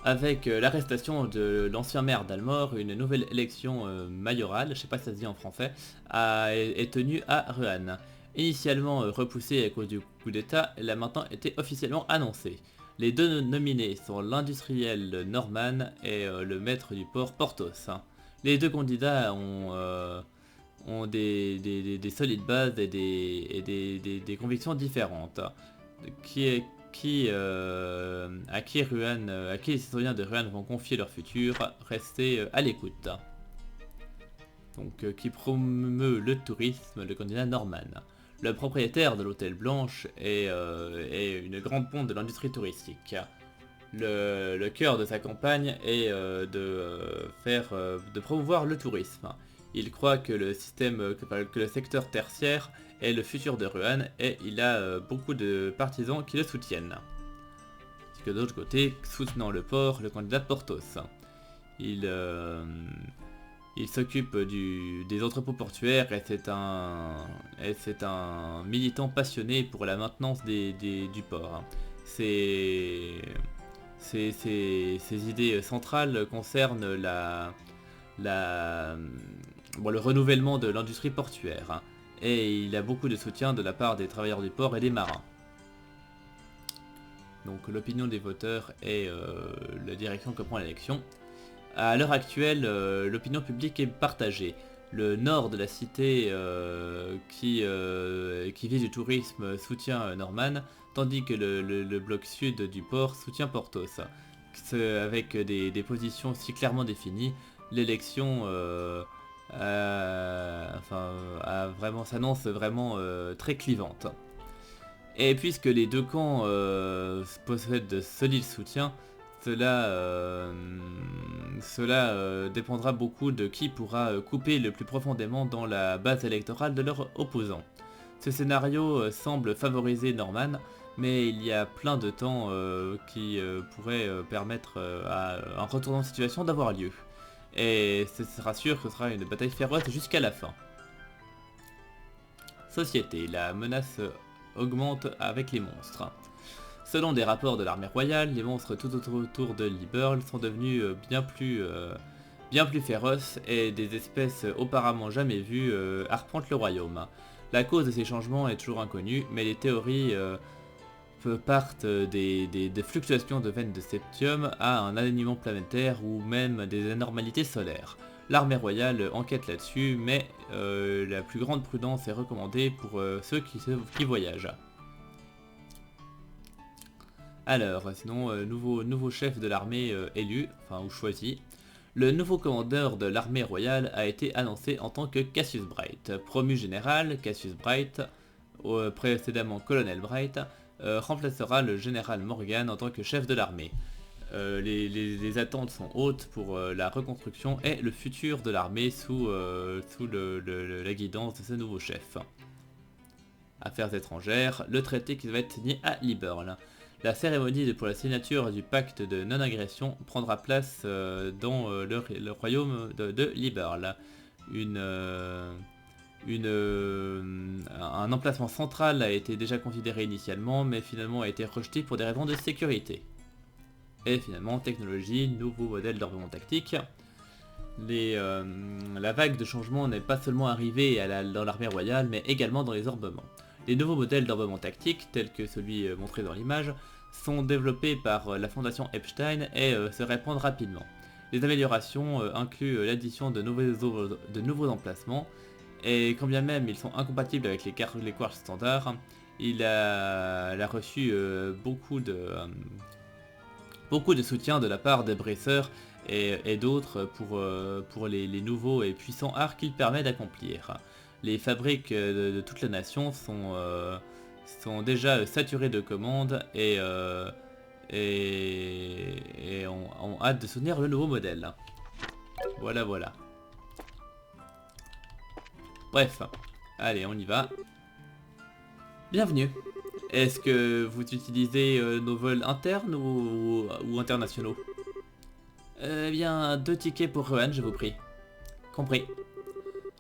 Avec l'arrestation de l'ancien maire d'Almor, une nouvelle élection mayorale, je sais pas si ça se dit en français, est tenue à Ruan. Initialement repoussée à cause du coup d'état, elle a maintenant été officiellement annoncée. Les 2 nominés sont l'industriel Norman et le maître du port Porthos. Les 2 candidats ont des solides bases et des convictions différentes. À qui les citoyens de Ruan vont confier leur futur, restez à l'écoute. Donc, qui promeut le tourisme, le candidat Norman. Le propriétaire de l'Hôtel Blanche est une grande ponte de l'industrie touristique. Le cœur de sa campagne est de promouvoir le tourisme. Il croit que le secteur tertiaire est le futur de Ruan et il a beaucoup de partisans qui le soutiennent. Parce que de l'autre côté, soutenant le port, le candidat Porthos. Il s'occupe des entrepôts portuaires et c'est un militant passionné pour la maintenance du port. Ses idées centrales concernent le renouvellement de l'industrie portuaire. Hein. Et il a beaucoup de soutien de la part des travailleurs du port et des marins. Donc l'opinion des voteurs et la direction que prend l'élection. À l'heure actuelle, l'opinion publique est partagée. Le nord de la cité qui vit du tourisme soutient Norman, tandis que le bloc sud du port soutient Porthos. Avec des positions si clairement définies, l'élection s'annonce vraiment très clivante. Et puisque les deux camps possèdent de solides soutiens, cela dépendra beaucoup de qui pourra couper le plus profondément dans la base électorale de leurs opposants. Ce scénario semble favoriser Norman, mais il y a plein de temps qui pourrait permettre à un retournement de situation d'avoir lieu. Et ce sera sûr que ce sera une bataille féroce jusqu'à la fin. Société, la menace augmente avec les monstres. Selon des rapports de l'armée royale, les monstres tout autour de Liberl sont devenus bien plus féroces et des espèces auparavant jamais vues arpentent le royaume. La cause de ces changements est toujours inconnue, mais les théories partent des fluctuations de veines de septium à un alignement planétaire ou même des anormalités solaires. L'armée royale enquête là-dessus, mais la plus grande prudence est recommandée pour ceux qui voyagent. Alors, sinon, nouveau chef de l'armée élu, enfin ou choisi. Le nouveau commandeur de l'armée royale a été annoncé en tant que Cassius Bright. Promu général, Cassius Bright, précédemment colonel Bright, remplacera le général Morgan en tant que chef de l'armée. Les attentes sont hautes pour la reconstruction et le futur de l'armée sous la guidance de ce nouveau chef. Affaires étrangères, le traité qui va être signé à Liberl. La cérémonie pour la signature du pacte de non-agression prendra place dans le royaume de Liberl. Un emplacement central a été déjà considéré initialement, mais finalement a été rejeté pour des raisons de sécurité. Et finalement, technologie, nouveau modèle d'armement tactique. La vague de changement n'est pas seulement arrivée dans l'armée royale, mais également dans les armements. Les nouveaux modèles d'armement tactique, tels que celui montré dans l'image, sont développés par la fondation Epstein et se répandent rapidement. Les améliorations incluent l'addition de nouveaux emplacements, et quand bien même ils sont incompatibles avec les quarks standards, il a reçu beaucoup de soutien de la part des Bracers et d'autres pour les nouveaux et puissants arts qu'il permet d'accomplir. Les fabriques de toute la nation sont déjà saturées de commandes et ont hâte de soutenir le nouveau modèle. Voilà. Bref, allez, on y va. Bienvenue. Est-ce que vous utilisez nos vols internes ou internationaux? Eh bien, 2 tickets pour Rohan, je vous prie. Compris.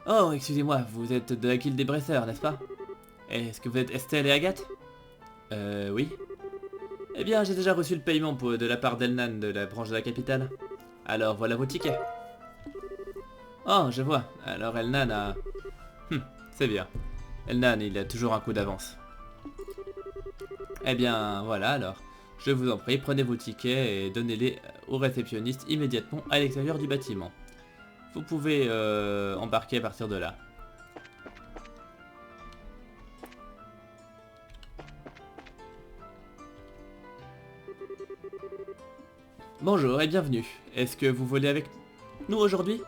Oh, excusez-moi, vous êtes de la guilde des Bracers, n'est-ce pas? Est-ce que vous êtes Estelle et Agathe? Oui. Eh bien, j'ai déjà reçu le paiement de la part d'Elnan de la branche de la capitale. Alors, voilà vos tickets. Oh, je vois. Alors, Elnan a... c'est bien. Elnan, il a toujours un coup d'avance. Eh bien, voilà alors. Je vous en prie, prenez vos tickets et donnez-les au réceptionniste immédiatement à l'extérieur du bâtiment. Vous pouvez embarquer à partir de là. Bonjour et bienvenue. Est-ce que vous volez avec nous aujourd'hui?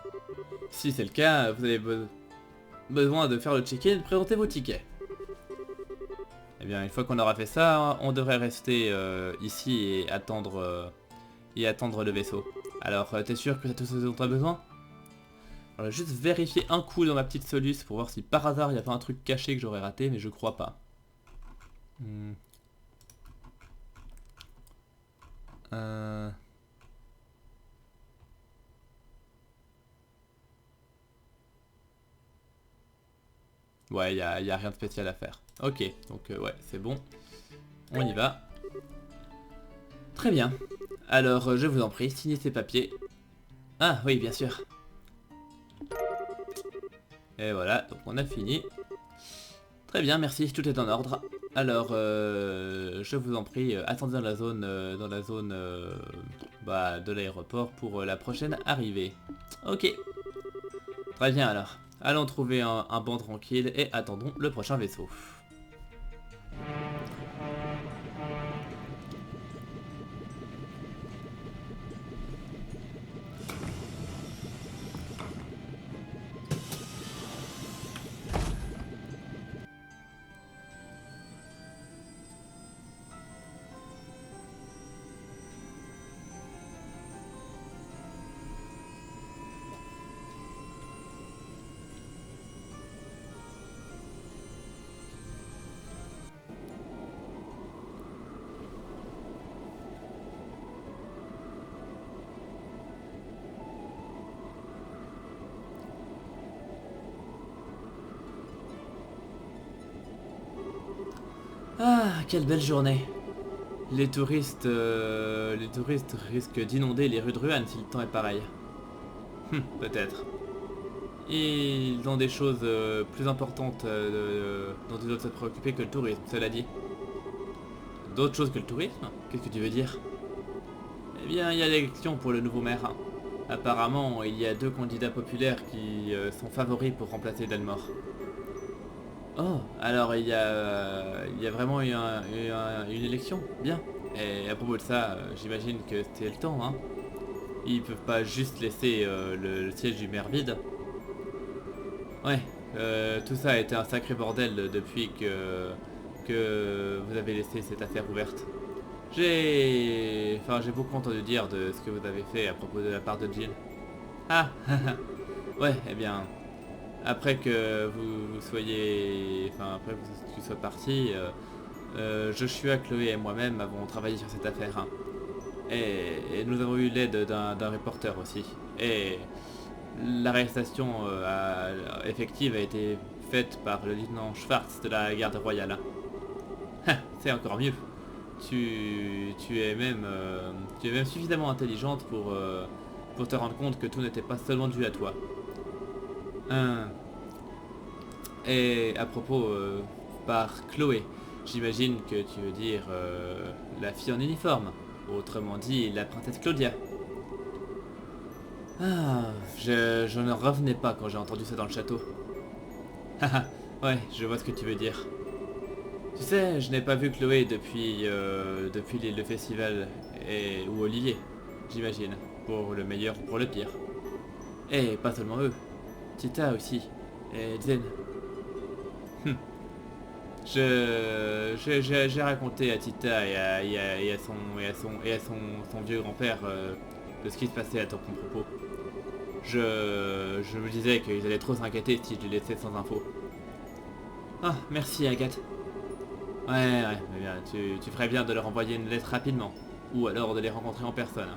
Si c'est le cas, vous avez besoin de faire le check-in et de présenter vos tickets. Eh bien, une fois qu'on aura fait ça, on devrait rester ici et attendre le vaisseau. Alors, t'es sûr que c'est tout ce dont tu as besoin? Alors, je vais juste vérifier un coup dans ma petite soluce pour voir si par hasard il n'y a pas un truc caché que j'aurais raté, mais je crois pas. Ouais, y a rien de spécial à faire. Ok, donc ouais, c'est bon. On y va. Très bien. Alors, je vous en prie, signez ces papiers. Ah, oui, bien sûr. Et voilà, donc on a fini. Très bien, merci, tout est en ordre. Alors, je vous en prie, attendez dans la zone, de l'aéroport pour la prochaine arrivée. Ok. Très bien alors. Allons trouver un banc tranquille et attendons le prochain vaisseau. Ah, quelle belle journée. Les touristes risquent d'inonder les rues de Ruan si le temps est pareil. Peut-être. Ils ont des choses plus importantes dont ils doivent se préoccuper que le tourisme, cela dit. D'autres choses que le tourisme? Qu'est-ce que tu veux dire? Eh bien, il y a l'élection pour le nouveau maire. Apparemment, il y a 2 candidats populaires qui sont favoris pour remplacer Dalmor. Oh, alors il y a vraiment eu une élection? Bien. Et à propos de ça, j'imagine que c'était le temps, hein. Ils peuvent pas juste laisser le siège du maire vide. Ouais, tout ça a été un sacré bordel depuis que vous avez laissé cette affaire ouverte. J'ai beaucoup entendu dire de ce que vous avez fait à propos de la part de Jill. Ah, ouais, eh bien, après que vous soyez, après que tu sois parti, Joshua, Chloé et moi-même avons travaillé sur cette affaire. Hein. Et nous avons eu l'aide d'un reporter aussi. Et l'arrestation effective a été faite par le lieutenant Schwartz de la garde royale. C'est encore mieux. Tu es même suffisamment intelligente pour te rendre compte que tout n'était pas seulement dû à toi. Et à propos, par Chloé, j'imagine que tu veux dire la fille en uniforme, autrement dit la princesse Claudia. Ah, je ne revenais pas quand j'ai entendu ça dans le château. Haha, ouais, je vois ce que tu veux dire. Tu sais, je n'ai pas vu Chloé depuis le festival ou Olivier, j'imagine, pour le meilleur ou pour le pire. Et pas seulement eux, Tita aussi, et Zen. J'ai raconté à Tita et à son vieux grand-père de ce qui se passait à ton propos. Je me disais qu'ils allaient trop s'inquiéter si je les laissais sans info. Ah, merci Agathe. Ouais, mais bien, tu ferais bien de leur envoyer une lettre rapidement. Ou alors de les rencontrer en personne.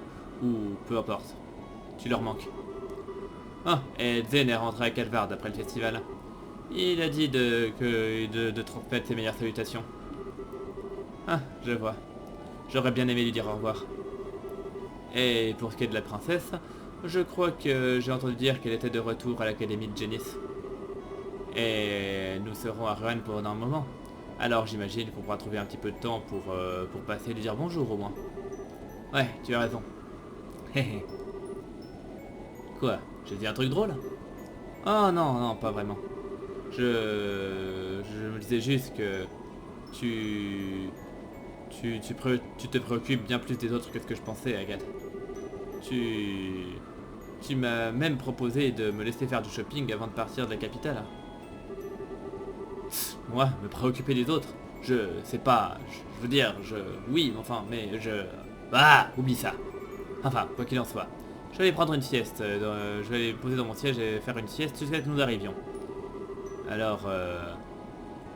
Ou peu importe. Tu leur manques. Ah, et Zen est rentré à Calvard après le festival. Il a dit de transmettre ses meilleures salutations. Ah, je vois. J'aurais bien aimé lui dire au revoir. Et pour ce qui est de la princesse, je crois que j'ai entendu dire qu'elle était de retour à l'académie de Genis. Et nous serons à Ruan pour un moment. Alors j'imagine qu'on pourra trouver un petit peu de temps pour passer et lui dire bonjour au moins. Ouais, tu as raison. Héhé. Quoi? J'ai dit un truc drôle? Oh non, non, pas vraiment. Je me disais juste que tu te préoccupes bien plus des autres que ce que je pensais, Agathe. Tu m'as même proposé de me laisser faire du shopping avant de partir de la capitale. Moi, me préoccuper des autres, c'est pas, je veux dire, oui, enfin, mais ah, oublie ça. Enfin, quoi qu'il en soit, je vais aller prendre une sieste, je vais aller poser dans mon siège et faire une sieste jusqu'à ce que nous arrivions. Alors,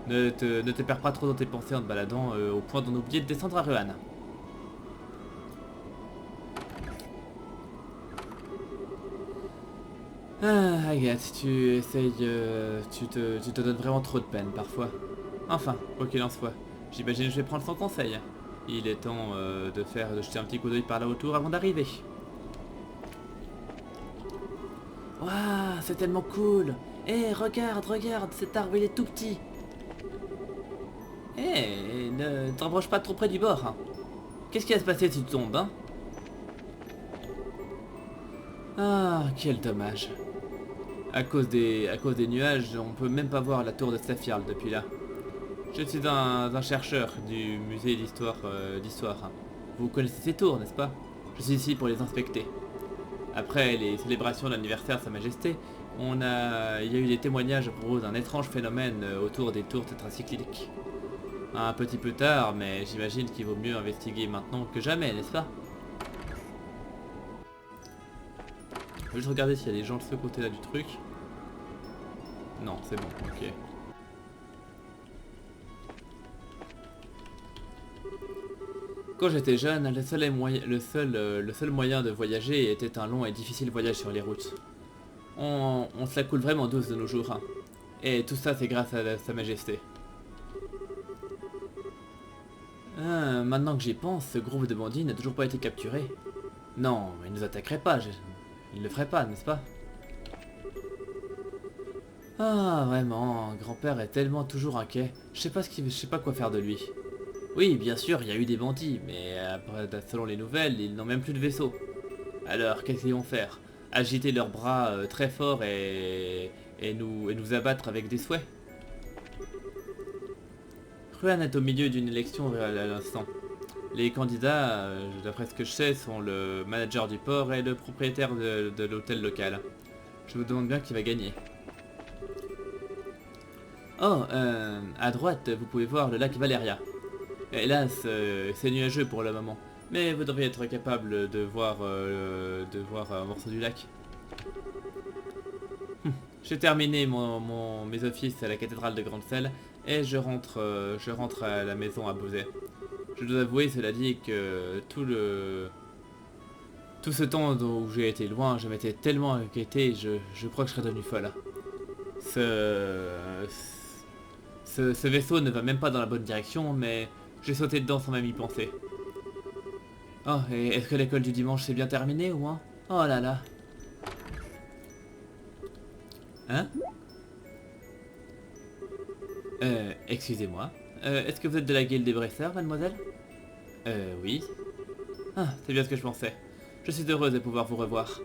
ne te perds pas trop dans tes pensées en te baladant au point d'en oublier de descendre à Ruan. Ah, Agathe, tu essayes... tu te donnes vraiment trop de peine parfois. Enfin, quoi qu'il en soit, j'imagine que je vais prendre son conseil. Il est temps de jeter un petit coup d'œil par là autour avant d'arriver. Waouh, c'est tellement cool. Hé, regarde, regarde, cet arbre il est tout petit. Hé, ne t'embroche pas trop près du bord. Hein. Qu'est-ce qui va se passer si tu tombes, hein? Ah, quel dommage. À cause des nuages, on peut même pas voir la tour de Staffiarl depuis là. Je suis un chercheur du musée d'histoire. Hein. Vous connaissez ces tours, n'est-ce pas? Je suis ici pour les inspecter. Après les célébrations d'anniversaire de Sa Majesté, il y a eu des témoignages à propos d'un étrange phénomène autour des tours tétracycliques. Un petit peu tard, mais j'imagine qu'il vaut mieux investiguer maintenant que jamais, n'est-ce pas? Je vais juste regarder s'il y a des gens de ce côté-là du truc. Non, c'est bon, ok. Quand j'étais jeune, le seul moyen de voyager était un long et difficile voyage sur les routes. On se la coule vraiment douce de nos jours. Hein. Et tout ça, c'est grâce à Sa Majesté. Maintenant que j'y pense, ce groupe de bandits n'a toujours pas été capturé. Non, ils nous attaqueraient pas. Ils le feraient pas, n'est-ce pas? Ah, vraiment, grand-père est tellement toujours inquiet. Je sais pas quoi faire de lui. Oui, bien sûr, il y a eu des bandits, mais après, selon les nouvelles, ils n'ont même plus de vaisseau. Alors, qu'est-ce qu'ils vont faire? Agiter leurs bras très fort et nous abattre avec des souhaits? Ruan est au milieu d'une élection à l'instant. Les candidats, d'après ce que je sais, sont le manager du port et le propriétaire de l'hôtel local. Je me demande bien qui va gagner. Oh, à droite, vous pouvez voir le lac Valeria. Hélas, c'est nuageux pour le moment, mais vous devriez être capable de voir un morceau du lac. J'ai terminé mes offices à la cathédrale de Grande-Selle et je rentre à la maison à Beauvais. Je dois avouer, cela dit, que tout ce temps où j'ai été loin, je m'étais tellement inquiété, je crois que je serais devenu folle. Ce vaisseau ne va même pas dans la bonne direction, mais j'ai sauté dedans sans même y penser. Oh, et est-ce que l'école du dimanche s'est bien terminée ou moins? Oh là là. Hein? Excusez-moi. Est-ce que vous êtes de la guilde des Bresseurs, mademoiselle? Oui. Ah, c'est bien ce que je pensais. Je suis heureuse de pouvoir vous revoir.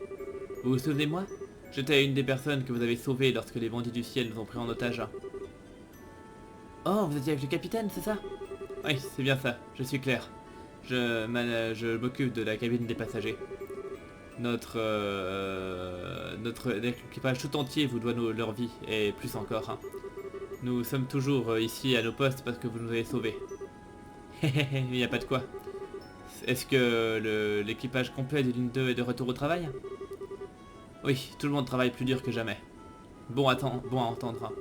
Vous vous souvenez de moi? J'étais une des personnes que vous avez sauvées lorsque les bandits du ciel nous ont pris en otage. Oh, vous étiez avec le capitaine, c'est ça? Oui, c'est bien ça, je suis clair. Je m'occupe de la cabine des passagers. Notre équipage tout entier vous doit leur vie, et plus encore. Hein. Nous sommes toujours ici à nos postes parce que vous nous avez sauvés. Il n'y a pas de quoi. Est-ce que l'équipage complet de ligne 2 est de retour au travail? Oui, tout le monde travaille plus dur que jamais. Bon à entendre. Hein.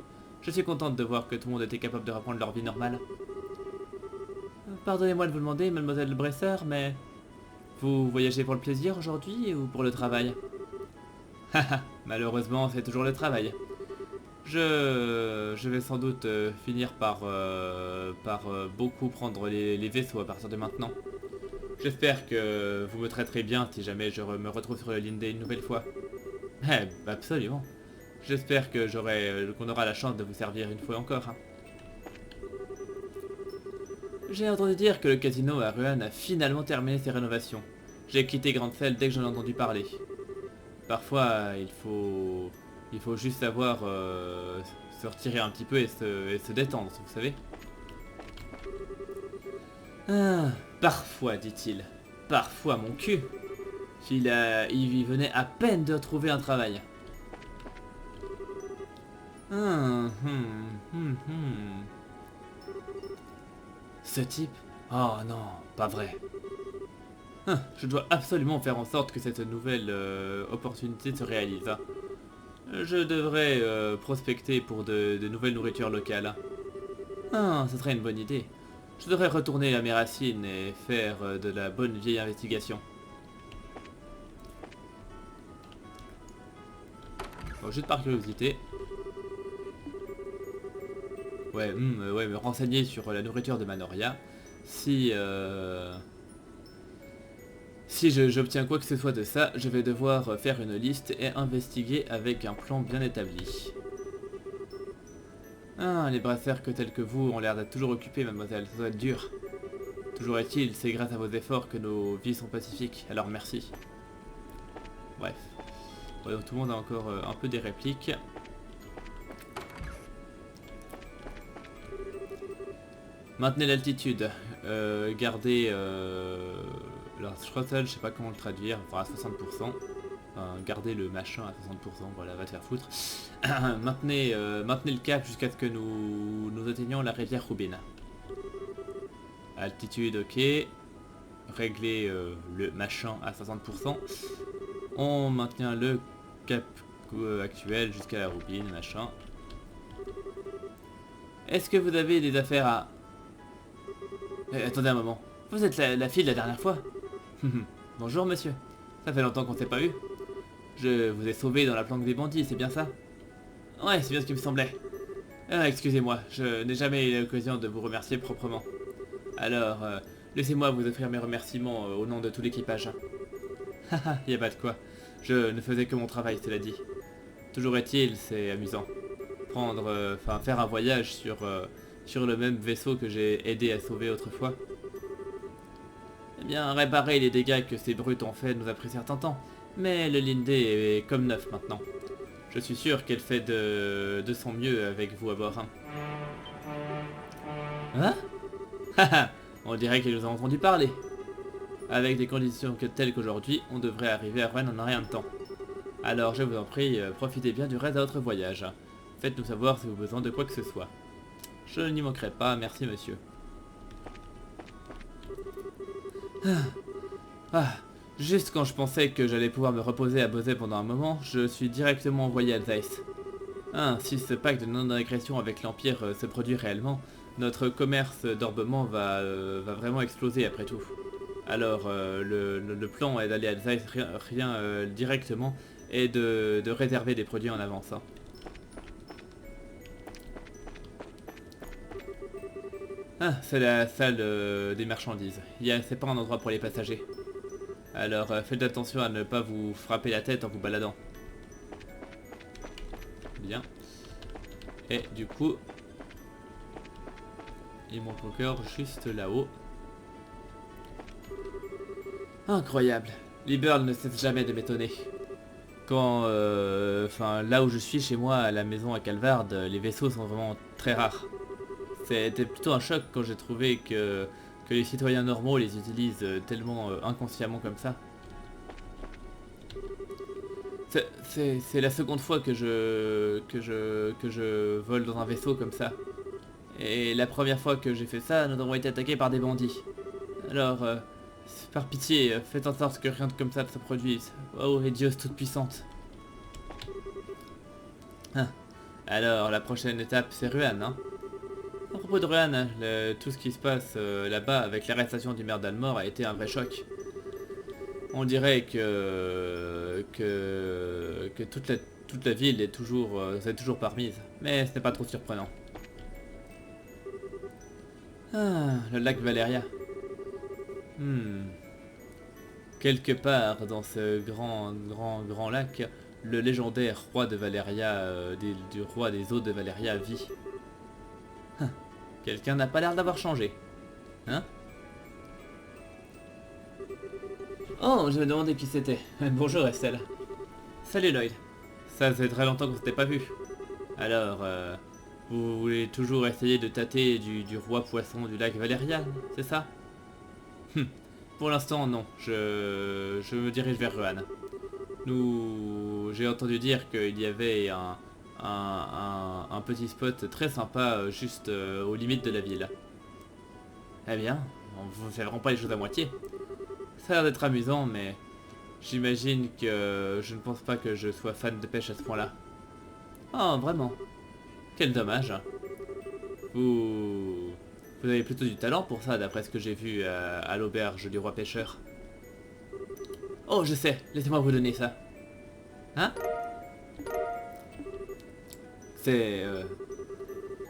Je suis contente de voir que tout le monde était capable de reprendre leur vie normale. Pardonnez-moi de vous demander, mademoiselle Bresseur, mais... Vous voyagez pour le plaisir aujourd'hui ou pour le travail? Haha, malheureusement c'est toujours le travail. Je vais sans doute finir par beaucoup prendre les vaisseaux à partir de maintenant. J'espère que vous me traiterez bien si jamais je me retrouve sur la ligne D une nouvelle fois. Eh, absolument. J'espère que qu'on aura la chance de vous servir une fois encore. Hein. J'ai entendu dire que le casino à Ruan a finalement terminé ses rénovations. J'ai quitté Grande-Selle dès que j'en ai entendu parler. Parfois, il faut juste savoir se retirer un petit peu et se détendre, vous savez. Ah, parfois, dit-il. Parfois, mon cul. Il venait à peine de trouver un travail. Ce type? Oh non, pas vrai. Je dois absolument faire en sorte que cette nouvelle opportunité se réalise. Je devrais prospecter pour de nouvelles nourritures locales. Ah, ce serait une bonne idée. Je devrais retourner à mes racines et faire de la bonne vieille investigation. Bon, juste par curiosité. Ouais, me renseigner sur la nourriture de Manoria. Si j'obtiens quoi que ce soit de ça, je vais devoir faire une liste et investiguer avec un plan bien établi. Ah, les brasseurs que tels que vous ont l'air d'être toujours occupés, mademoiselle, ça doit être dur. Toujours est-il, c'est grâce à vos efforts que nos vies sont pacifiques, alors merci. Bref. Ouais, tout le monde a encore un peu des répliques. Maintenez l'altitude. Gardez la throttle, je sais pas comment le traduire, enfin à 60%. Gardez le machin à 60%, voilà, va te faire foutre. maintenez le cap jusqu'à ce que nous atteignions la rivière Rubin. Altitude, ok. Réglez le machin à 60%. On maintient le cap actuel jusqu'à la Rubin, machin. Est-ce que vous avez des affaires à... attendez un moment. Vous êtes la fille de la dernière fois. Bonjour monsieur. Ça fait longtemps qu'on s'est pas eu. Je vous ai sauvé dans la planque des bandits, c'est bien ça? Ouais, c'est bien ce qui me semblait. Excusez-moi, je n'ai jamais eu l'occasion de vous remercier proprement. Alors, laissez-moi vous offrir mes remerciements au nom de tout l'équipage. Haha, y a pas de quoi. Je ne faisais que mon travail, cela dit. Toujours est-il, c'est amusant. Faire un voyage sur le même vaisseau que j'ai aidé à sauver autrefois. Eh bien, réparer les dégâts que ces brutes ont fait nous a pris certain temps. Mais le Lindé est comme neuf maintenant. Je suis sûr qu'elle fait de son mieux avec vous à bord. Hein? Haha, on dirait qu'elle nous a entendu parler. Avec des conditions telles qu'aujourd'hui, on devrait arriver à Rouen en rien de temps. Alors je vous en prie, profitez bien du reste de votre voyage. Faites-nous savoir si vous avez besoin de quoi que ce soit. Je n'y manquerai pas, merci monsieur. Juste quand je pensais que j'allais pouvoir me reposer à Bosé pendant un moment, je suis directement envoyé à Zeiss. Si ce pacte de non-agression avec l'Empire se produit réellement, notre commerce d'orbement va vraiment exploser après tout. Alors le plan est d'aller à Zeiss directement et de réserver des produits en avance. C'est la salle des marchandises. C'est pas un endroit pour les passagers. Alors faites attention à ne pas vous frapper la tête en vous baladant. Bien. Et du coup, il manque encore juste là-haut. Incroyable. Liberl ne cesse jamais de m'étonner. Quand, là où je suis chez moi, à la maison à Calvard, les vaisseaux sont vraiment très rares. C'était plutôt un choc quand j'ai trouvé que les citoyens normaux les utilisent tellement inconsciemment comme ça. C'est la seconde fois que je vole dans un vaisseau comme ça. Et la première fois que j'ai fait ça, nous avons été attaqués par des bandits. Alors, par pitié, faites en sorte que rien de comme ça ne se produise. Oh, et Dieu toute puissante. Alors, la prochaine étape, c'est Ruan, hein. À propos de Ruan, tout ce qui se passe là-bas avec l'arrestation du maire d'Almor a été un vrai choc. On dirait que toute la ville est toujours permise, mais ce n'est pas trop surprenant. Le lac Valeria. Quelque part dans ce grand lac, le légendaire roi de Valeria, du roi des eaux de Valeria vit. Quelqu'un n'a pas l'air d'avoir changé. Hein? Oh, je me demandais qui c'était. Bonjour Estelle. Salut Lloyd. Ça fait très longtemps qu'on s'était pas vu. Alors, vous voulez toujours essayer de tâter du roi poisson du lac Valérian, c'est ça? Pour l'instant, non. Je me dirige vers Ruan. J'ai entendu dire qu'il y avait un petit spot très sympa juste aux limites de la ville. Eh bien, on ne fait vraiment pas les choses à moitié. Ça a l'air d'être amusant, mais j'imagine que je ne pense pas que je sois fan de pêche à ce point-là. Oh, vraiment? Quel dommage. Vous avez plutôt du talent pour ça, d'après ce que j'ai vu à l'auberge du roi pêcheur. Oh, je sais, laissez-moi vous donner ça. Hein? C'est...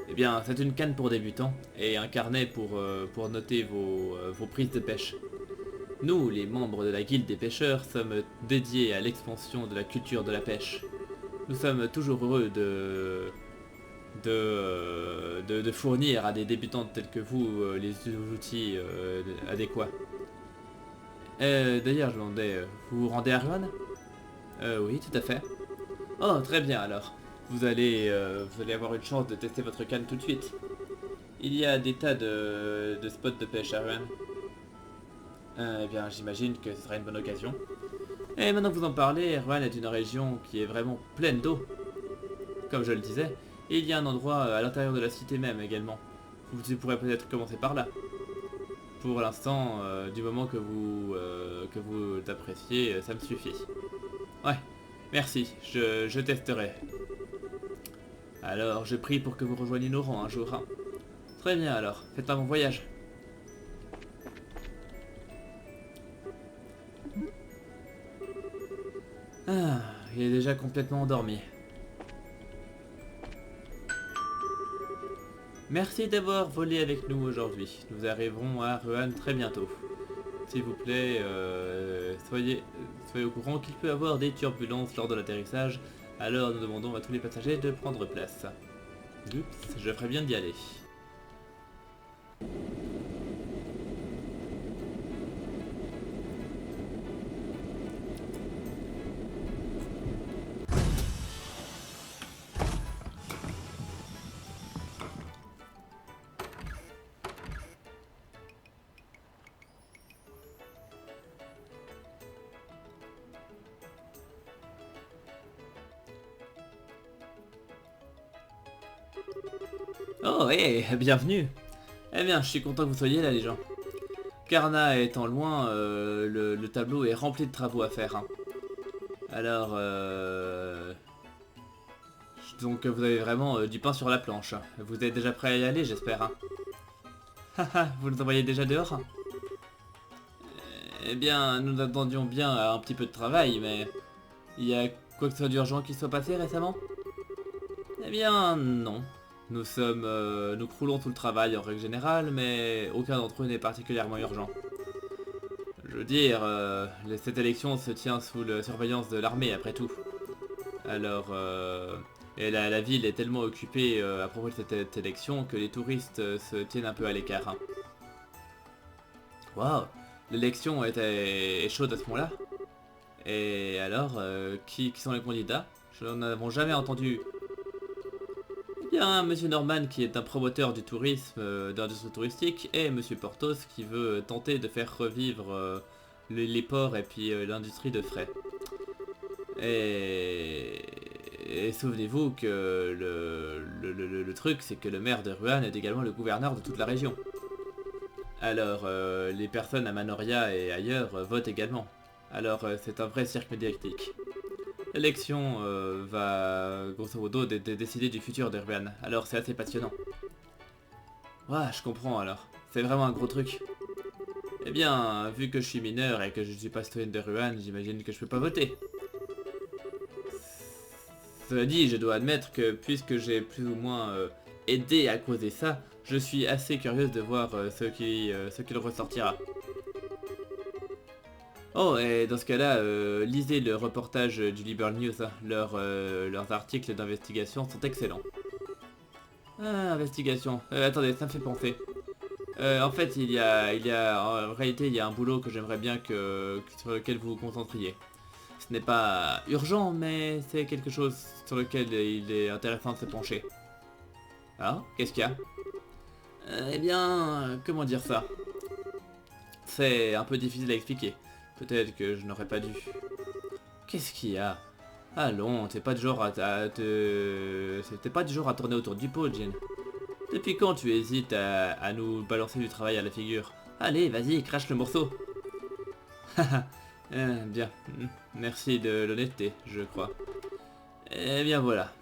Eh bien, c'est une canne pour débutants et un carnet pour noter vos prises de pêche. Nous, les membres de la guilde des pêcheurs, sommes dédiés à l'expansion de la culture de la pêche. Nous sommes toujours heureux de fournir à des débutants tels que vous les outils adéquats. D'ailleurs, je me demandais, vous vous rendez à Rouen? Oui, tout à fait. Oh, très bien alors. Vous allez avoir une chance de tester votre canne tout de suite. Il y a des tas de spots de pêche à Rouen. Eh bien, j'imagine que ce sera une bonne occasion. Et maintenant que vous en parlez, Rouen est une région qui est vraiment pleine d'eau. Comme je le disais, il y a un endroit à l'intérieur de la cité même également. Vous pourrez peut-être commencer par là. Pour l'instant, du moment que vous appréciez, ça me suffit. Ouais, merci, je testerai. Alors, je prie pour que vous rejoigniez nos rangs un jour. Hein. Très bien alors, faites un bon voyage. Ah, il est déjà complètement endormi. Merci d'avoir volé avec nous aujourd'hui. Nous arriverons à Rouen très bientôt. S'il vous plaît, soyez au courant qu'il peut y avoir des turbulences lors de l'atterrissage, alors nous demandons à tous les passagers de prendre place. Oups, je ferais bien d'y aller. Oh, bienvenue. Eh bien, je suis content que vous soyez là, les gens. Karna étant loin, le tableau est rempli de travaux à faire. Hein. Alors, donc vous avez vraiment du pain sur la planche. Vous êtes déjà prêt à y aller, j'espère. Hein. Haha, vous nous envoyez déjà dehors? Eh bien, nous attendions bien à un petit peu de travail, mais... Il y a quoi que ce soit d'urgent qui soit passé récemment? Eh bien, non. Nous croulons tout le travail en règle générale, mais aucun d'entre eux n'est particulièrement urgent. Je veux dire, cette élection se tient sous la surveillance de l'armée après tout. Alors, et la ville est tellement occupée à propos de cette élection que les touristes se tiennent un peu à l'écart. Hein. Waouh, l'élection est chaude à ce moment-là. Et alors, qui sont les candidats? Je n'en avons jamais entendu. Il y a un monsieur Norman qui est un promoteur du tourisme, d'industrie touristique, et monsieur Portos qui veut tenter de faire revivre les ports et puis l'industrie de frais. Et souvenez-vous que le truc, c'est que le maire de Rouen est également le gouverneur de toute la région. Alors, les personnes à Manoria et ailleurs votent également. Alors, c'est un vrai cirque médiatique. L'élection va, grosso modo, décider du futur de Rouen. Alors, c'est assez passionnant. Ouais, je comprends alors. C'est vraiment un gros truc. Eh bien, vu que je suis mineur et que je suis pas citoyen de Rouen, j'imagine que je peux pas voter. Cela dit, je dois admettre que puisque j'ai plus ou moins aidé à causer ça, je suis assez curieuse de voir ce qu'il ressortira. Oh, et dans ce cas-là, lisez le reportage du Liberal News, hein. Leurs articles d'investigation sont excellents. Ah, investigation. Attendez, ça me fait penser. En fait, en réalité, il y a un boulot que j'aimerais bien sur lequel vous vous concentriez. Ce n'est pas urgent, mais c'est quelque chose sur lequel il est intéressant de se pencher. Ah, qu'est-ce qu'il y a? Eh bien, comment dire ça? C'est un peu difficile à expliquer. Peut-être que je n'aurais pas dû. Qu'est-ce qu'il y a? Allons, t'es pas du genre T'es pas du genre à tourner autour du pot, Jin. Depuis quand tu hésites à nous balancer du travail à la figure? Allez, vas-y, crache le morceau. Haha, bien. Merci de l'honnêteté, je crois. Eh bien voilà.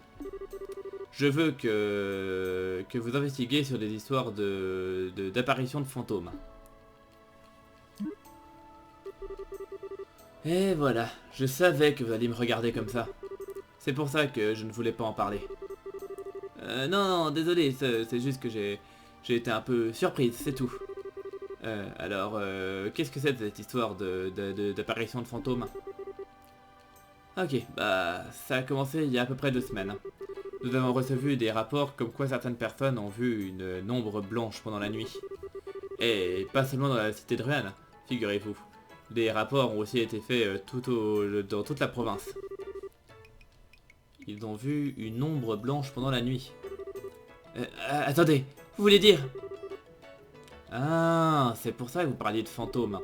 Je veux que vous investiguez sur des histoires d'apparitions de fantômes. Et voilà, je savais que vous alliez me regarder comme ça. C'est pour ça que je ne voulais pas en parler. Non, désolé, c'est juste que j'ai été un peu surprise, c'est tout. Alors, qu'est-ce que c'est cette histoire d'apparition de fantômes? Ok, bah, ça a commencé il y a à peu près 2 semaines. Nous avons reçu des rapports comme quoi certaines personnes ont vu une ombre blanche pendant la nuit. Et pas seulement dans la cité de Ruan, figurez-vous. Des rapports ont aussi été faits dans toute la province. Ils ont vu une ombre blanche pendant la nuit. Attendez, vous voulez dire... Ah, c'est pour ça que vous parliez de fantômes.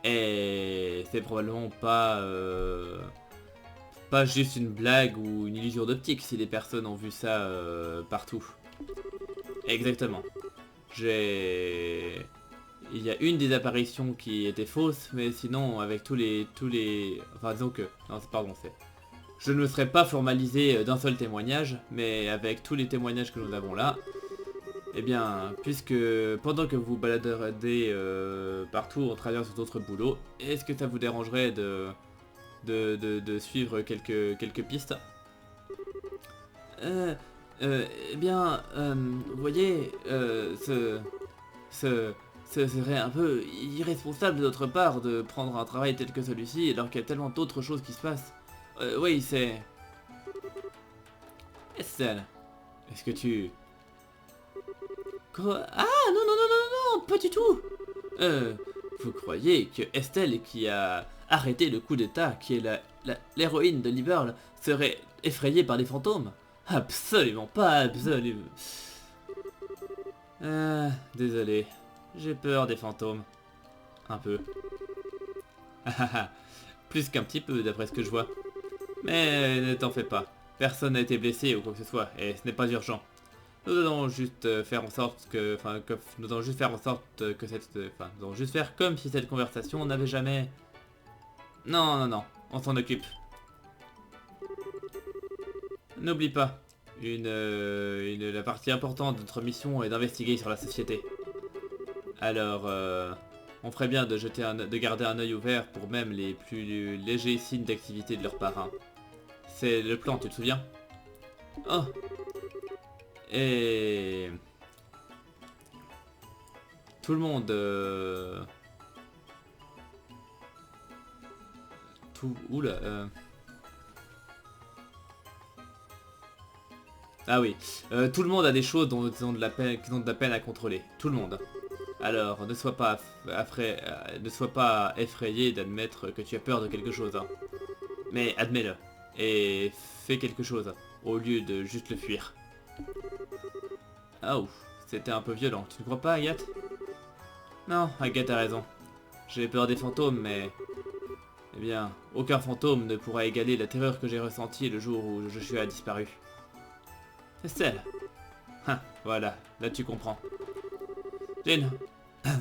Et c'est probablement pas juste une blague ou une illusion d'optique si des personnes ont vu ça partout. Exactement. Il y a une des apparitions qui était fausse, mais sinon avec enfin disons que... Non, pardon, c'est... Je ne me serais pas formalisé d'un seul témoignage, mais avec tous les témoignages que nous avons là, eh bien, puisque pendant que vous baladerez partout en traversant d'autres boulots, est-ce que ça vous dérangerait de suivre quelques pistes? Eh bien, vous voyez, ce serait un peu irresponsable de notre part de prendre un travail tel que celui-ci alors qu'il y a tellement d'autres choses qui se passent. Oui, c'est... Estelle, est-ce que tu... Quoi? Ah, non, non, non, non, non, pas du tout. Vous croyez que Estelle, qui a arrêté le coup d'état, qui est l'héroïne de Liberl, serait effrayée par des fantômes? Absolument pas, absolument. Désolé, j'ai peur des fantômes. Un peu. Plus qu'un petit peu, d'après ce que je vois. Mais ne t'en fais pas. Personne n'a été blessé ou quoi que ce soit, et ce n'est pas urgent. Nous allons juste faire en sorte que... Enfin, nous allons juste faire en sorte que cette... Enfin, nous allons juste faire comme si cette conversation n'avait jamais... Non, non, non, on s'en occupe. N'oublie pas, la partie importante de notre mission est d'investiguer sur la société. Alors, on ferait bien de garder un œil ouvert pour même les plus légers signes d'activité de leurs parrains. C'est le plan, tu te souviens? Oh. Et... Tout le monde... Oula... Ah oui, tout le monde a des choses dont ils ont de la peine, qu'ils ont de la peine à contrôler. Tout le monde. Alors, ne sois pas effrayé d'admettre que tu as peur de quelque chose. Hein. Mais admets-le. Et fais quelque chose, au lieu de juste le fuir. Ah ouf, c'était un peu violent. Tu ne crois pas, Agathe? Non, Agathe a raison. J'ai peur des fantômes, mais... Eh bien, aucun fantôme ne pourra égaler la terreur que j'ai ressentie le jour où je suis disparu. Estelle. Voilà, là tu comprends. Jane,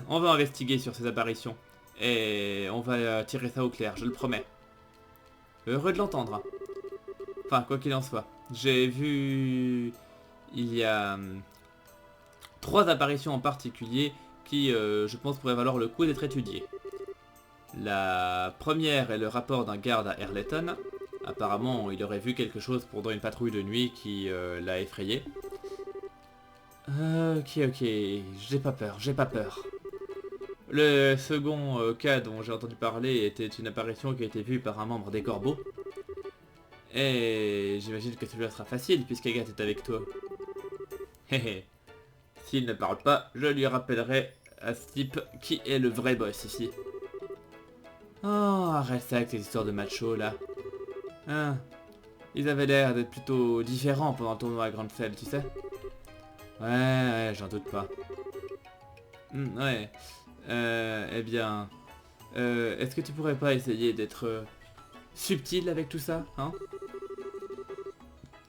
on va investiguer sur ces apparitions. Et on va tirer ça au clair, je le promets. Heureux de l'entendre. Enfin, quoi qu'il en soit. J'ai vu... Il y a... 3 apparitions en particulier qui, je pense, pourraient valoir le coup d'être étudiées. La première est le rapport d'un garde à Erleton. Apparemment, il aurait vu quelque chose pendant une patrouille de nuit qui l'a effrayé. Ok, j'ai pas peur, j'ai pas peur. Le second cas dont j'ai entendu parler était une apparition qui a été vue par un membre des Corbeaux. Et j'imagine que celui-là sera facile puisqu'Agathe est avec toi. Héhé. S'il ne parle pas, je lui rappellerai à ce type qui est le vrai boss ici. Oh, arrête ça avec tes histoires de macho là. Hein, ils avaient l'air d'être plutôt différents pendant le tournoi à Grandfell, tu sais. Ouais, j'en doute pas. Ouais. Eh bien... est-ce que tu pourrais pas essayer d'être subtil avec tout ça, hein?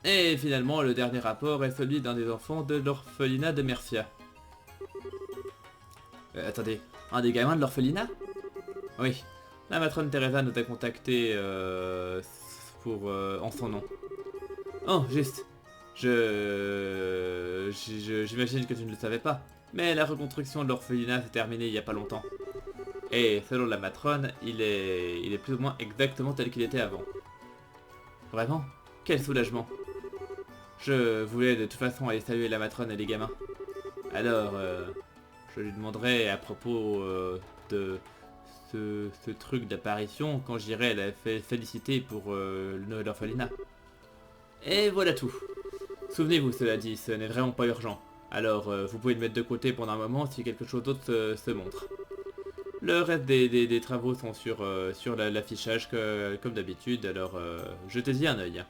Et finalement, le dernier rapport est celui d'un des enfants de l'orphelinat de Mercia. Attendez, un des gamins de l'orphelinat? Oui. La matrone Teresa nous a contacté en son nom. Oh, juste. J'imagine que tu ne le savais pas. Mais la reconstruction de l'orphelinat s'est terminée il y a pas longtemps. Et selon la matrone, il est plus ou moins exactement tel qu'il était avant. Vraiment? Quel soulagement. Je voulais de toute façon aller saluer la matrone et les gamins. Alors, je lui demanderai à propos de ce truc d'apparition quand j'irai la féliciter pour le Noël orphelinat. Et voilà tout. Souvenez-vous, cela dit, ce n'est vraiment pas urgent. Alors, vous pouvez le mettre de côté pendant un moment si quelque chose d'autre se montre. Le reste des travaux sont sur l'affichage comme d'habitude, alors jetez-y un œil.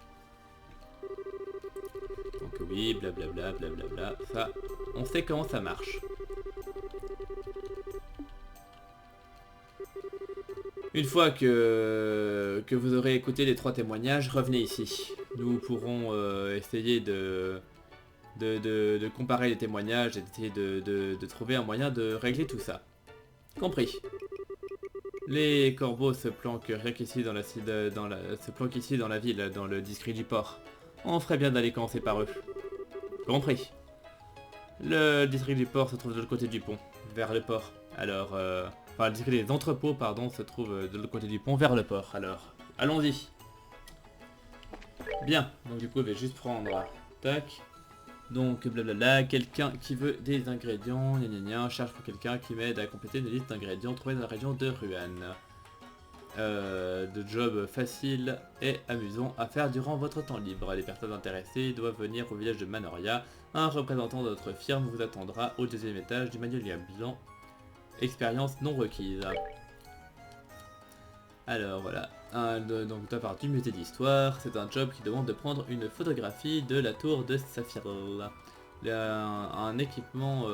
Donc oui, blablabla, blablabla, ça, on sait comment ça marche. Une fois que vous aurez écouté les 3 témoignages, revenez ici. Nous pourrons essayer de comparer les témoignages et d'essayer de trouver un moyen de régler tout ça. Compris. Les corbeaux se planquent rien qu'ici dans la ville, dans le district du port. On ferait bien d'aller commencer par eux. Compris. Le district du port se trouve de l'autre côté du pont, vers le port. Alors, enfin, le district des entrepôts, pardon, se trouve de l'autre côté du pont, vers le port. Alors, allons-y. Bien, donc du coup, je vais juste prendre... Tac. Donc, blablabla, quelqu'un qui veut des ingrédients, gna gna gna, cherche pour quelqu'un qui m'aide à compléter une liste d'ingrédients trouvés dans la région de Ruan. De job facile et amusant à faire durant votre temps libre. Les personnes intéressées doivent venir au village de Manoria. Un représentant de notre firme vous attendra au 2e étage du manuel blanc. Expérience non requise. Alors voilà, donc de la part du musée d'histoire, c'est un job qui demande de prendre une photographie de la tour de Saphir. L'équipement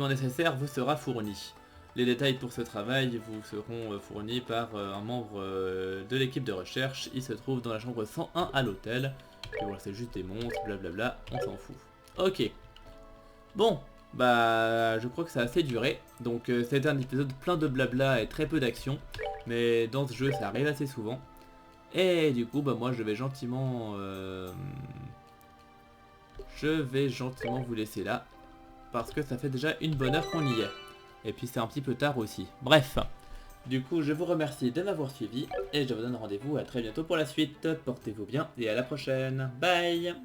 nécessaire vous sera fourni. Les détails pour ce travail vous seront fournis par un membre de l'équipe de recherche. Il se trouve dans la chambre 101 à l'hôtel. Et voilà, c'est juste des monstres, blablabla, on s'en fout. Ok. Bon, bah je crois que ça a assez duré. Donc c'était un épisode plein de blabla et très peu d'action. Mais dans ce jeu ça arrive assez souvent. Et du coup bah moi je vais gentiment vous laisser là. Parce que ça fait déjà une bonne heure qu'on y est. Et puis c'est un petit peu tard aussi. Bref. Du coup je vous remercie de m'avoir suivi. Et je vous donne rendez-vous à très bientôt pour la suite. Portez-vous bien et à la prochaine. Bye.